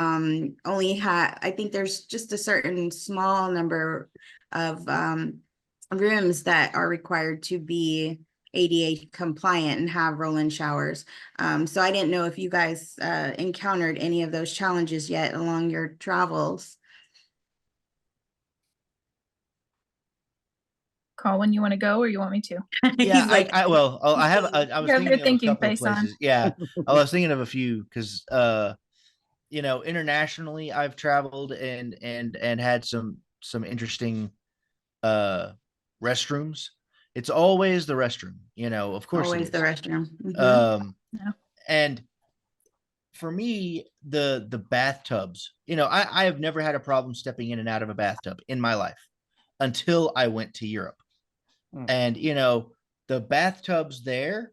only I think there's just a certain small number of rooms that are required to be ADA compliant and have roll-in showers. So I didn't know if you guys encountered any of those challenges yet along your travels. Colin, you want to go or you want me to? Yeah, He's like, I was Yeah, thinking they're of a thinking couple of face on. places. Yeah, I was thinking of a few because internationally I've traveled and had some interesting restrooms. It's always the restroom, of course it always is. the restroom. Yeah. And for me, the bathtubs, I have never had a problem stepping in and out of a bathtub in my life until I went to Europe. And the bathtubs there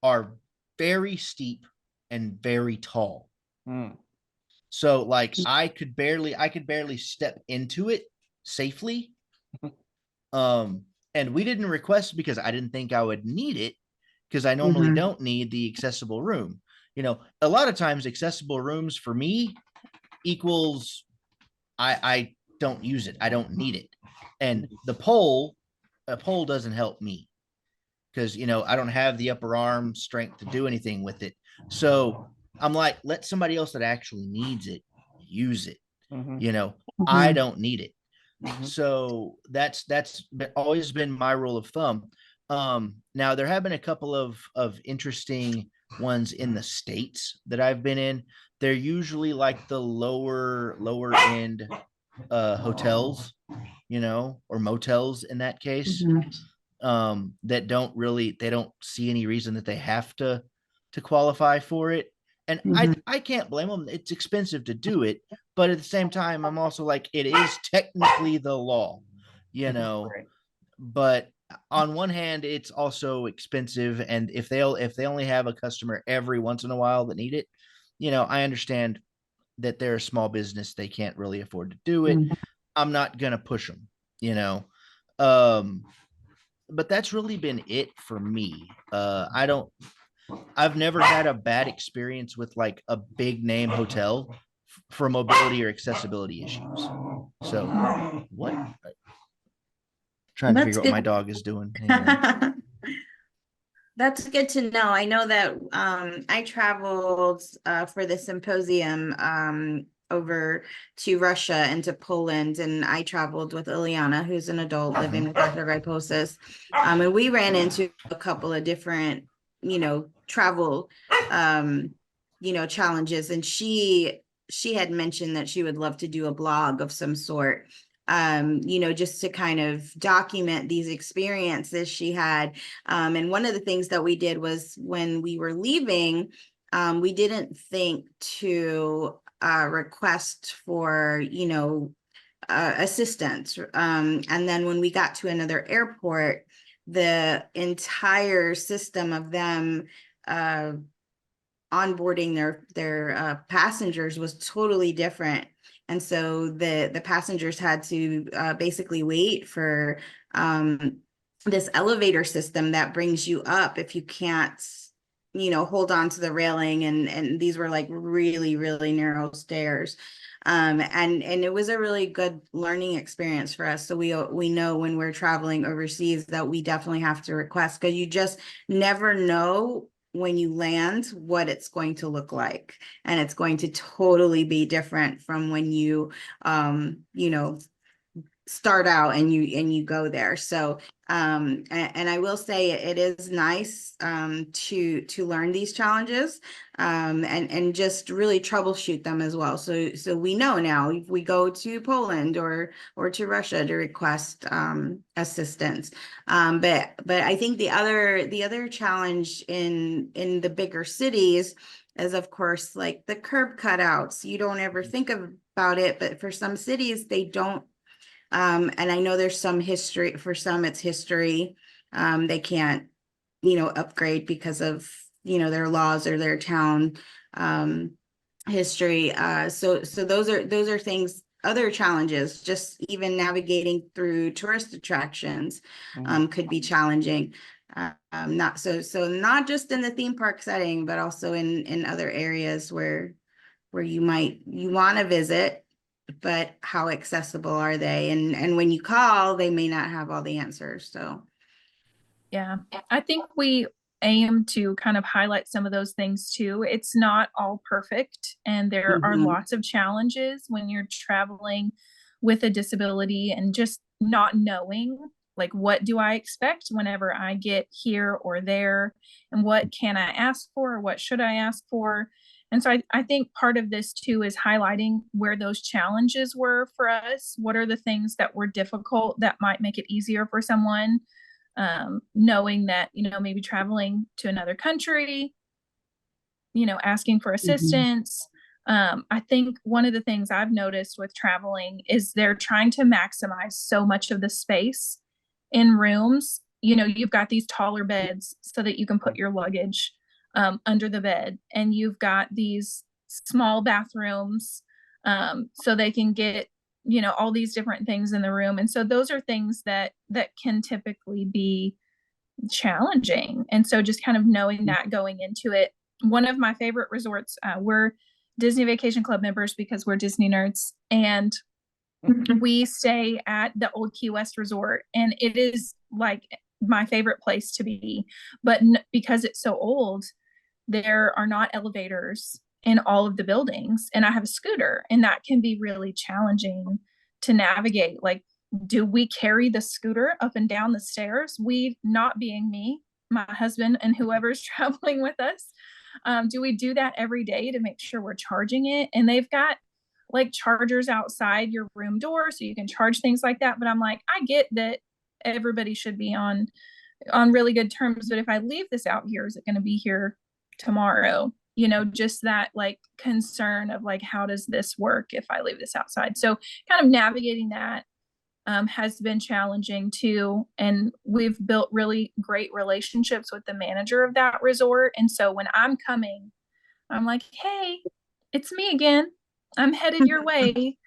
are very steep and very tall. So like I could barely step into it safely. And we didn't request because I didn't think I would need it, because I normally don't need the accessible room. A lot of times accessible rooms for me equals I don't use it. I don't need it. And a pole doesn't help me because I don't have the upper arm strength to do anything with it. So I'm like, let somebody else that actually needs it use it. I don't need it. So that's always been my rule of thumb. Now there have been a couple of interesting ones in the States that I've been in. They're usually like the lower end hotels, or motels in that case. That they don't see any reason that they have to qualify for it. And I can't blame them. It's expensive to do it, but at the same time, I'm also like, it is technically the law, Right. but on one hand, it's also expensive. And if they only have a customer every once in a while that need it, I understand that they're a small business. They can't really afford to do it. I'm not going to push them, but that's really been it for me. I've never had a bad experience with like a big name hotel for mobility or accessibility issues. So what? Trying to figure out what my dog is doing. That's good to know. I know that I traveled for the symposium over to Russia and to Poland, and I traveled with Ileana, who's an adult living with Arthrogryposis. And we ran into a couple of different, travel, challenges. And she had mentioned that she would love to do a blog of some sort, just to kind of document these experiences she had. And one of the things that we did was when we were leaving, we didn't think to request for, assistance. And then when we got to another airport, the entire system of them onboarding their passengers was totally different. And so the passengers had to basically wait for this elevator system that brings you up if you can't, hold on to the railing. And these were like really, really narrow stairs. And it was a really good learning experience for us. So we know when we're traveling overseas that we definitely have to request, because you just never know when you land what it's going to look like, and it's going to totally be different from when you start out and you go there. So and I will say it is nice to learn these challenges and just really troubleshoot them as well. So we know now if we go to Poland or to Russia to request assistance. But I think the other challenge in the bigger cities is, of course, like the curb cutouts. You don't ever think about it, but for some cities they don't. And I know there's some history, for some it's history. They can't, upgrade because of, their laws or their town history. So those are things, other challenges, just even navigating through tourist attractions could be challenging. Not not just in the theme park setting, but also in other areas where you want to visit, but how accessible are they? And when you call, they may not have all the answers. So Yeah, I think we aim to kind of highlight some of those things too. It's not all perfect, and there are lots of challenges when you're traveling with a disability and just not knowing, like, what do I expect whenever I get here or there, and what can I ask for, or what should I ask for? And so I think part of this too is highlighting where those challenges were for us. What are the things that were difficult that might make it easier for someone? Knowing that, maybe traveling to another country, asking for assistance. I think one of the things I've noticed with traveling is they're trying to maximize so much of the space in rooms. You've got these taller beds so that you can put your luggage under the bed, and you've got these small bathrooms so they can get all these different things in the room. And so those are things that can typically be challenging. And so just kind of knowing that going into it. One of my favorite resorts, we're Disney Vacation Club members because we're Disney nerds, and we stay at the old Key West Resort, and it is like my favorite place to be. But because it's so old, there are not elevators in all of the buildings, and I have a scooter, and that can be really challenging to navigate. Like, do we carry the scooter up and down the stairs? We, not being me, my husband, and whoever's traveling with us, do we do that every day to make sure we're charging it? And they've got like chargers outside your room door so you can charge things like that. But I'm like, I get that everybody should be on really good terms, but if I leave this out here, is it going to be here tomorrow? Just that like concern of like, how does this work if I leave this outside? So kind of navigating that has been challenging too. And we've built really great relationships with the manager of that resort. And so when I'm coming, I'm like, hey, it's me again. I'm headed your way.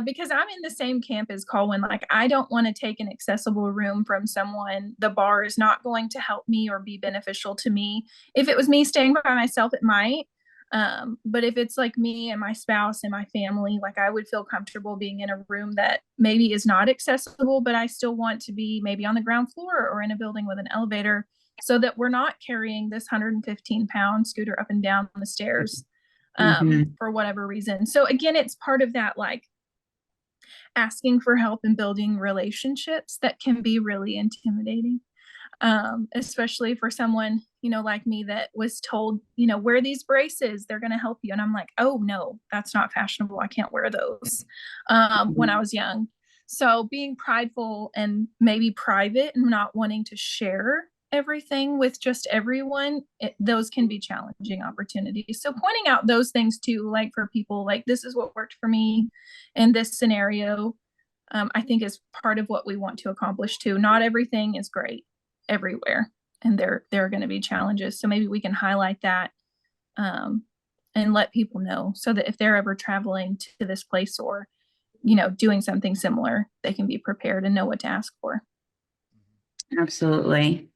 Because I'm in the same camp as Colwyn. Like, I don't want to take an accessible room from someone. The bar is not going to help me or be beneficial to me. If it was me staying by myself, it might. But if it's like me and my spouse and my family, like, I would feel comfortable being in a room that maybe is not accessible, but I still want to be maybe on the ground floor or in a building with an elevator, so that we're not carrying this 115-pound scooter up and down the stairs for whatever reason. So again, it's part of that, like, asking for help and building relationships that can be really intimidating, especially for someone, like me, that was told, wear these braces, they're going to help you. And I'm like, oh no, that's not fashionable. I can't wear those when I was young. So being prideful and maybe private and not wanting to share everything with just everyone, those can be challenging opportunities. So pointing out those things too, like for people, like this is what worked for me in this scenario, I think is part of what we want to accomplish too. Not everything is great everywhere, and there are going to be challenges. So maybe we can highlight that and let people know, so that if they're ever traveling to this place or, doing something similar, they can be prepared and know what to ask for. Absolutely.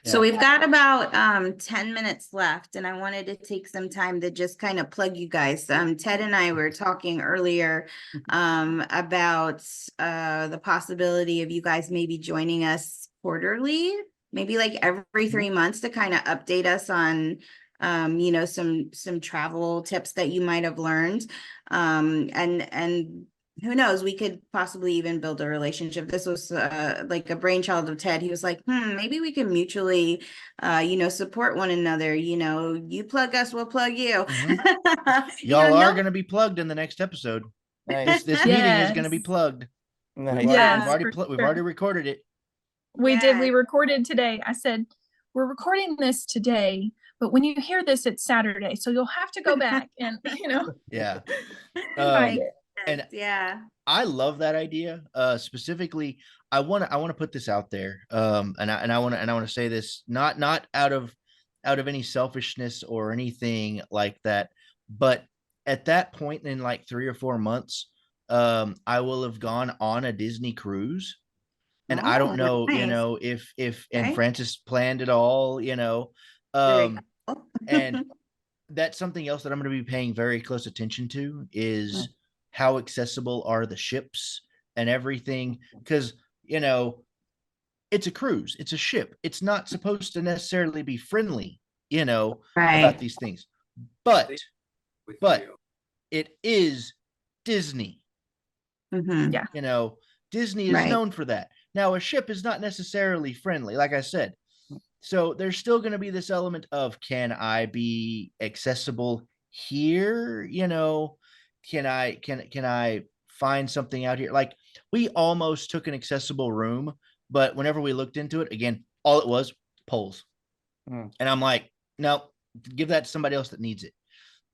So Yeah. we've got about 10 minutes left, and I wanted to take some time to just kind of plug you guys. Ted and I were talking earlier about the possibility of you guys maybe joining us quarterly, maybe like every 3 months, to kind of update us on some travel tips that you might have learned. And who knows, we could possibly even build a relationship. This was like a brainchild of Ted. He was like, maybe we can mutually, support one another. You plug us, we'll plug you. Y'all are going to be plugged in the next episode. Nice. This meeting is going to be plugged. Nice. We've already recorded it. We did. Yeah. We recorded today. I said, we're recording this today, but when you hear this, it's Saturday. So you'll have to go back and, Yeah. find it. And yeah. I love that idea. Specifically, I want to put this out there. And I want to say this, not out of any selfishness or anything like that, but at that point in like 3 or 4 months, I will have gone on a Disney cruise. And I don't know, nice. if Okay. and Francis planned it all, and that's something else that I'm going to be paying very close attention to, is how accessible are the ships and everything. Because, it's a cruise, it's a ship. It's not supposed to necessarily be friendly, about these things. But it is Disney. Mm-hmm. Yeah. Disney is known for that. Now, a ship is not necessarily friendly, like I said. So there's still going to be this element of, can I be accessible here? Can I find something out here? Like, we almost took an accessible room, but whenever we looked into it, again, all it was poles. And I'm like, no, give that to somebody else that needs it.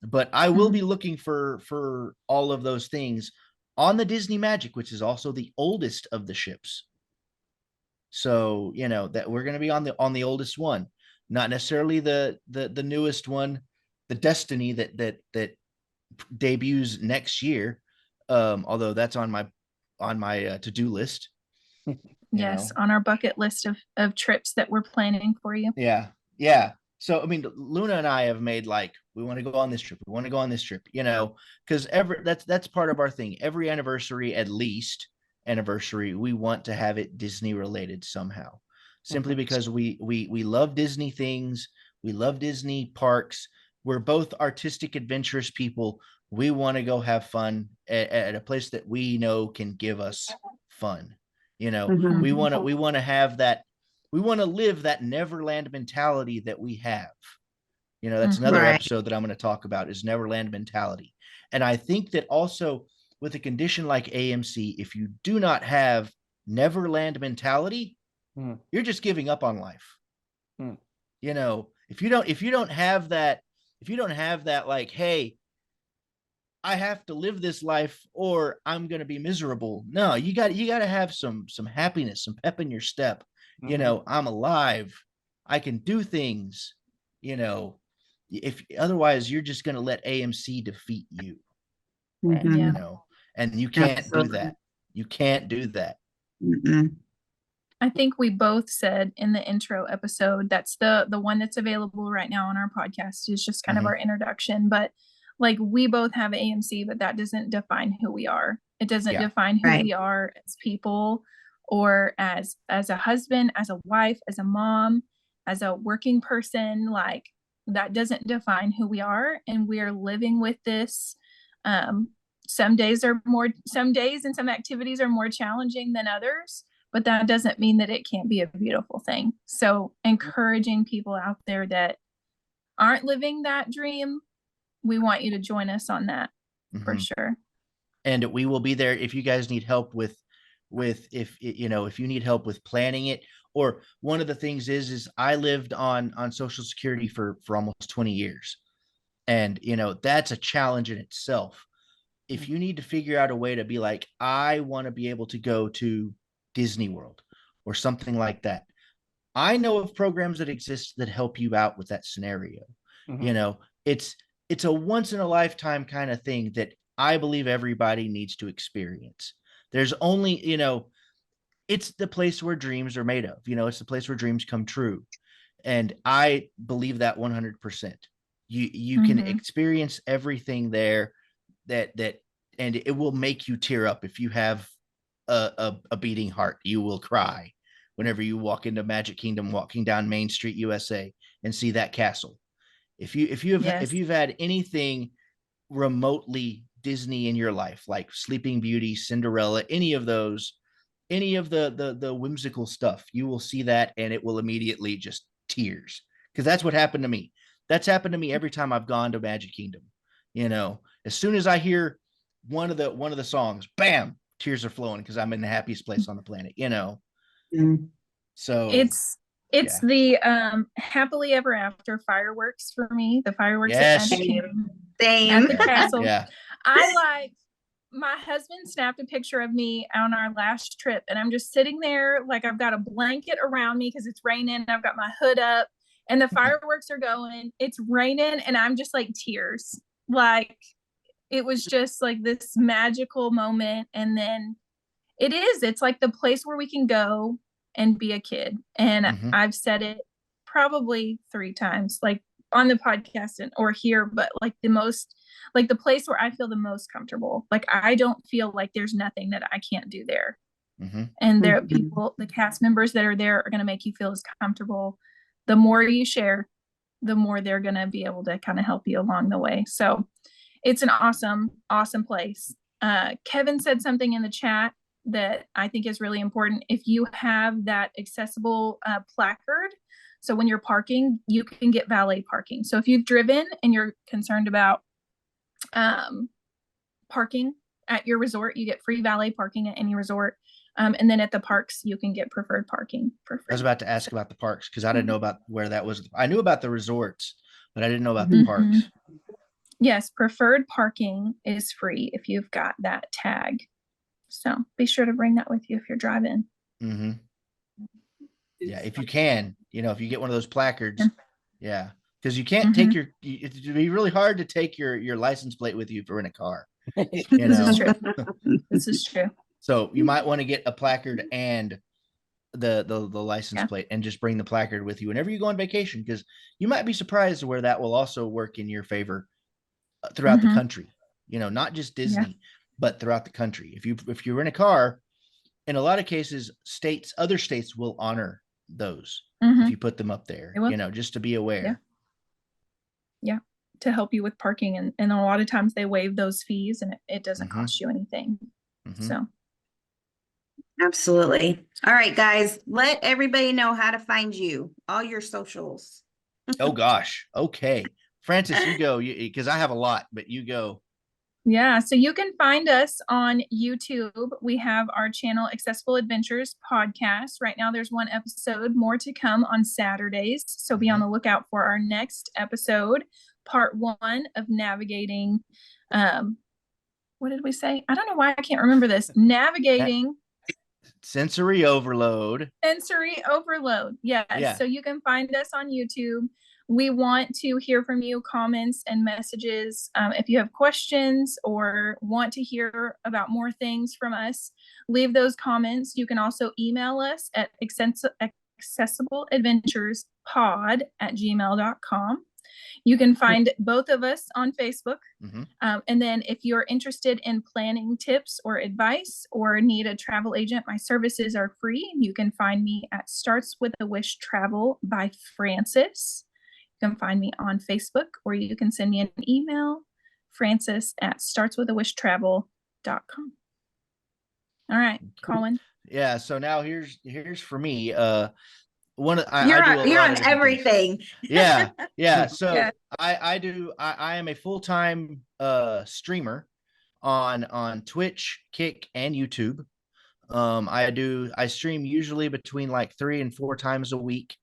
But I will be looking for all of those things on the Disney Magic, which is also the oldest of the ships. So, that we're going to be on the oldest one, not necessarily the newest one, the Destiny that debuts next year. Although that's on my to-do list. Yes, on our bucket list of trips that we're planning for you. Yeah. So, I mean, Luna and I have made, like, we want to go on this trip. We want to go on this trip, because that's part of our thing. Every anniversary, we want to have it Disney related somehow, simply because we love Disney things. We love Disney parks. We're both artistic, adventurous people. We want to go have fun at a place that we know can give us fun. We want to have that. We want to live that Neverland mentality that we have. That's another episode that I'm going to talk about, is Neverland mentality. And I think that also with a condition like AMC, if you do not have Neverland mentality, you're just giving up on life. If you don't have that, like, hey, I have to live this life or I'm going to be miserable. No, you got to have some happiness, some pep in your step. I'm alive. I can do things, if otherwise you're just going to let AMC defeat you. And you can't do that. You can't do that. I think we both said in the intro episode, that's the one that's available right now on our podcast, is just kind of our introduction. But like, we both have AMC, but that doesn't define who we are. It doesn't define who we are as people, or as a husband, as a wife, as a mom, as a working person. Like, that doesn't define who we are. And we are living with this. Some days and some activities are more challenging than others, but that doesn't mean that it can't be a beautiful thing. So encouraging people out there that aren't living that dream, we want you to join us on that for sure. And we will be there if you guys need help with with if if you need help with planning it. Or one of the things is I lived on Social Security for almost 20 years. And that's a challenge in itself. If you need to figure out a way to be like, I want to be able to go to Disney World or something like that, I know of programs that exist that help you out with that scenario. It's a once in a lifetime kind of thing that I believe everybody needs to experience. There's only, it's the place where dreams are made of, it's the place where dreams come true. And I believe that 100%. You can experience everything there that and it will make you tear up. If you have a beating heart, you will cry whenever you walk into Magic Kingdom, walking down Main Street, USA, and see that castle. If you've had anything remotely Disney in your life, like Sleeping Beauty, Cinderella, any of the whimsical stuff, you will see that and it will immediately just tears, because that's what happened to me. That's happened to me every time I've gone to Magic Kingdom. As soon as I hear one of the songs, bam, tears are flowing, because I'm in the happiest place on the planet. So it's the happily ever after fireworks for me. The fireworks at Magic Kingdom, Same. at the castle. Yeah. My husband snapped a picture of me on our last trip, and I'm just sitting there like I've got a blanket around me because it's raining. I've got my hood up and the fireworks are going. It's raining and I'm just like tears. Like it was just like this magical moment. And then it's like the place where we can go and be a kid. And I've said it probably 3 times, like on the podcast or here, but like the place where I feel the most comfortable. Like I don't feel like there's nothing that I can't do there. And there are people, the cast members that are there are going to make you feel as comfortable. The more you share, the more they're going to be able to kind of help you along the way. So it's an awesome, awesome place. Kevin said something in the chat that I think is really important. If you have that accessible placard, so when you're parking, you can get valet parking. So if you've driven and you're concerned about parking at your resort, you get free valet parking at any resort. And then at the parks, you can get preferred parking for free. I was about to ask about the parks because I didn't know about where that was. I knew about the resorts, but I didn't know about the parks. Yes, preferred parking is free if you've got that tag. So be sure to bring that with you if you're driving. Yeah, if you can, if you get one of those placards, because you can't take it'd be really hard to take your license plate with you if you're in a car. This is true. This is true. So you might want to get a placard and the license plate, and just bring the placard with you whenever you go on vacation, because you might be surprised where that will also work in your favor throughout the country. Not just Disney, but throughout the country. If you're in a car, in a lot of cases, other states will honor those if you put them up there. Just to be aware. Yeah, to help you with parking, and a lot of times they waive those fees, and it doesn't cost you anything. So. Absolutely. All right, guys, let everybody know how to find you, all your socials. Oh gosh. Okay. Francis, you go, because I have a lot, but you go. Yeah, so you can find us on YouTube. We have our channel Accessible Adventures Podcast. Right now there's one episode, more to come on Saturdays. So be on the lookout for our next episode, part 1 of navigating. What did we say? I don't know why I can't remember this. Navigating sensory overload. Sensory overload. Yes. Yeah. So you can find us on YouTube. We want to hear from you, comments and messages. If you have questions or want to hear about more things from us, leave those comments. You can also email us at accessibleadventurespod@gmail.com. You can find both of us on Facebook. And then if you're interested in planning tips or advice or need a travel agent, my services are free. You can find me at Starts with a Wish Travel by Francis. You can find me on Facebook, or you can send me an email, francis@startswithawishtravel.com. All right, Colwyn. Yeah. So now here's for me. You're on everything. Yeah. So I am a full-time streamer on Twitch, Kick, and YouTube. I stream usually between like 3 and 4 times a week.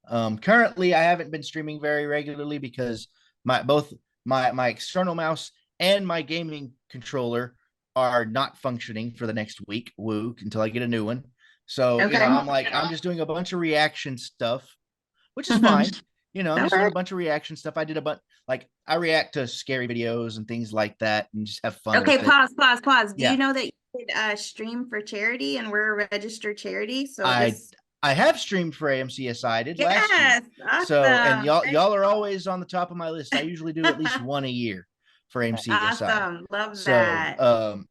Currently I haven't been streaming very regularly because both my external mouse and my gaming controller are not functioning for the next week. Woo, until I get a new one. So, Okay. I'm just doing a bunch of reaction stuff, which is fine. I'm just doing Okay. a bunch of reaction stuff. I did a bunch, like I react to scary videos and things like that and just have fun Okay, with it. pause. Do Yeah. you know that you could stream for charity, and we're a registered charity? So I have streamed for AMCSI. I did last year. yes, awesome. So, and y'all are always on the top of my list. I usually do at least one a year for AMCSI. Awesome, love So, that.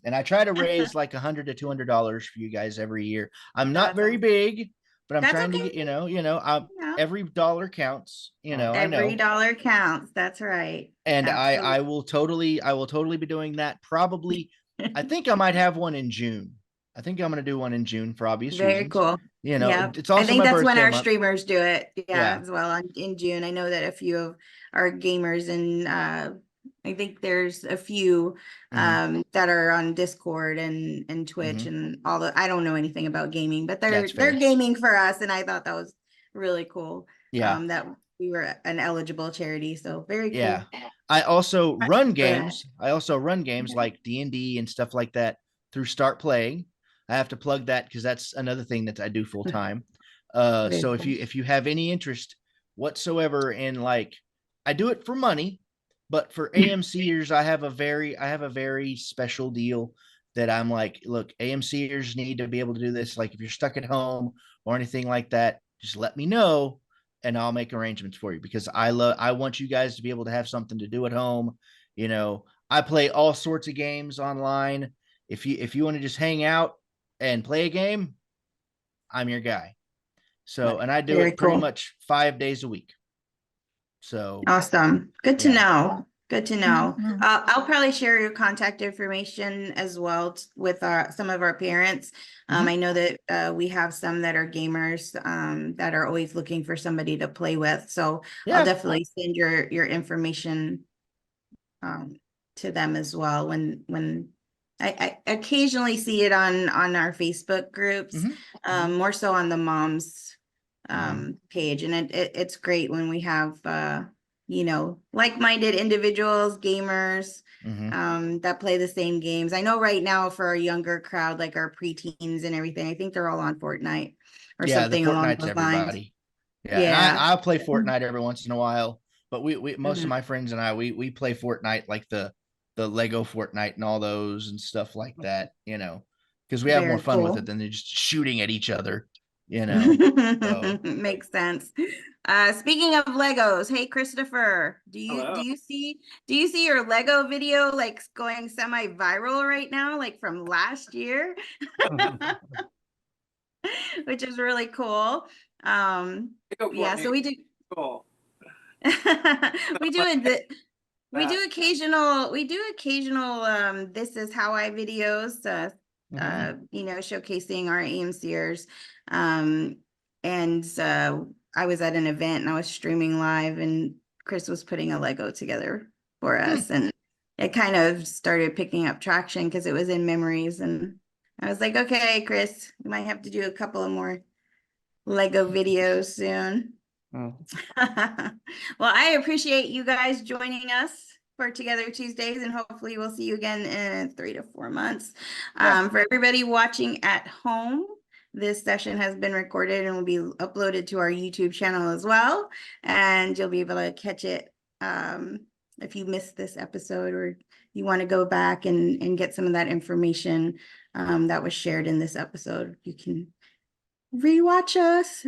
and I try to raise like $100 to $200 for you guys every year. I'm not That's very awesome. big, but I'm That's trying to okay. get, Yeah. every dollar counts, I know. Every dollar counts. That's right. And I Absolutely. will totally be doing that. Probably, I think I might have one in June. I think I'm going to do one in June for obvious Very reasons. cool. Yeah, It's also I think my that's when birthday our month. streamers do it. Yeah, Yeah. as well in June. I know that a few of our gamers and I think there's a few that are on Discord and Twitch and all the. I don't know anything about gaming, but they're gaming for us, and I thought that was really cool. Yeah. That we were an eligible charity, so very cool. Yeah. I also run games. Like D&D and stuff like that through Start Playing. I have to plug that because that's another thing that I do full time. So if you have any interest whatsoever in, like, I do it for money, but for AMCers, I have a very special deal that I'm like, look, AMCers need to be able to do this. Like, if you're stuck at home or anything like that, just let me know and I'll make arrangements for you, because I want you guys to be able to have something to do at home. I play all sorts of games online. If you want to just hang out and play a game, I'm your guy. So, and I do Very it pretty cool. much 5 days a week. So Awesome. Good to Yeah. know. Good to know. Mhm. I'll probably share your contact information as well with some of our parents. I know that we have some that are gamers that are always looking for somebody to play with. So Yeah. I'll definitely send your information to them as well. When I occasionally see it on our Facebook groups, more so on the moms page, and it's great when we have like-minded individuals, gamers that play the same games. I know right now for our younger crowd, like our preteens and everything, I think they're all on Fortnite or something the along Fortnite's those lines. everybody. Yeah, and I'll play Fortnite every once in a while, but we most of my friends and I we play Fortnite, like the Lego Fortnite and all those and stuff like that, because we have more Very fun with cool. it than just shooting at each other, So. Makes sense. Speaking of Legos, hey Christopher, do you see your Lego video like going semi-viral right now, like from last year? Which is really cool. Yeah, so we do Cool. we do occasional this is how I videos showcasing our AMCers. And I was at an event and I was streaming live and Chris was putting a Lego together for us, and it kind of started picking up traction because it was in memories, and I was like, okay, Chris, we might have to do a couple of more Lego videos soon. Well, I appreciate you guys joining us for Together Tuesdays, and hopefully we'll see you again in 3 to 4 months. For everybody watching at home, this session has been recorded and will be uploaded to our YouTube channel as well, and you'll be able to catch it if you missed this episode or you want to go back and get some of that information that was shared in this episode. You can rewatch us.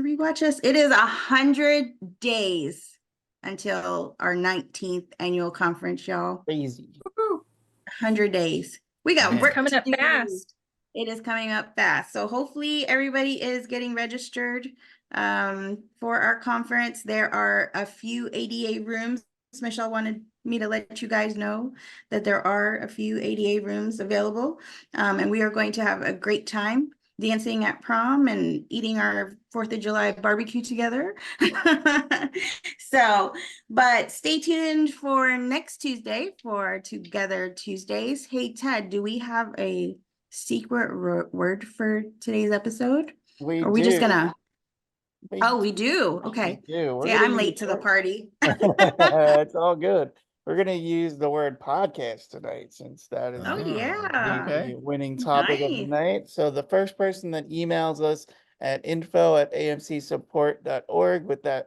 It is 100 days until our 19th annual conference, y'all. Crazy. 100 days. We got Man. work Coming to up do. fast. It is coming up fast. So hopefully everybody is getting registered for our conference. There are a few ADA rooms. Michelle wanted me to let you guys know that there are a few ADA rooms available, and we are going to have a great time dancing at prom and eating our 4th of July barbecue together. But stay tuned for next Tuesday for Together Tuesdays. Hey, Ted, do we have a secret word for today's episode? We Or are we just do. gonna? We Oh, we do. Okay. we do. We're See, gonna I'm use late to the party. It's all good. We're gonna use the word podcast tonight since that is Oh, the yeah. Okay. winning topic of the Nice. night. So the first person that emails us at info@amcsupport.org with the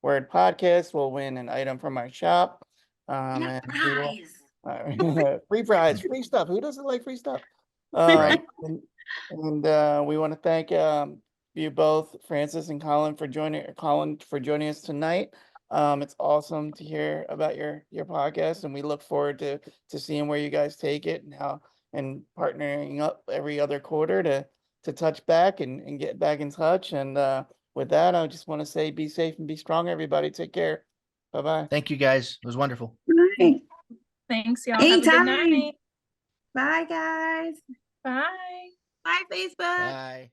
word podcast will win an item from our shop. And a And we will prize. free prize, free stuff. Who doesn't like free stuff? Right. And we want to thank you both, Francis and Colin, for joining us tonight. It's awesome to hear about your podcast, and we look forward to seeing where you guys take it and partnering up every other quarter to touch back and get back in touch. And with that, I just want to say be safe and be strong, everybody. Take care. Bye-bye. Thank you guys. It was wonderful. Right. Thanks, y'all. Have a good Anytime. night. Bye, guys. Bye. Bye, Facebook. Bye.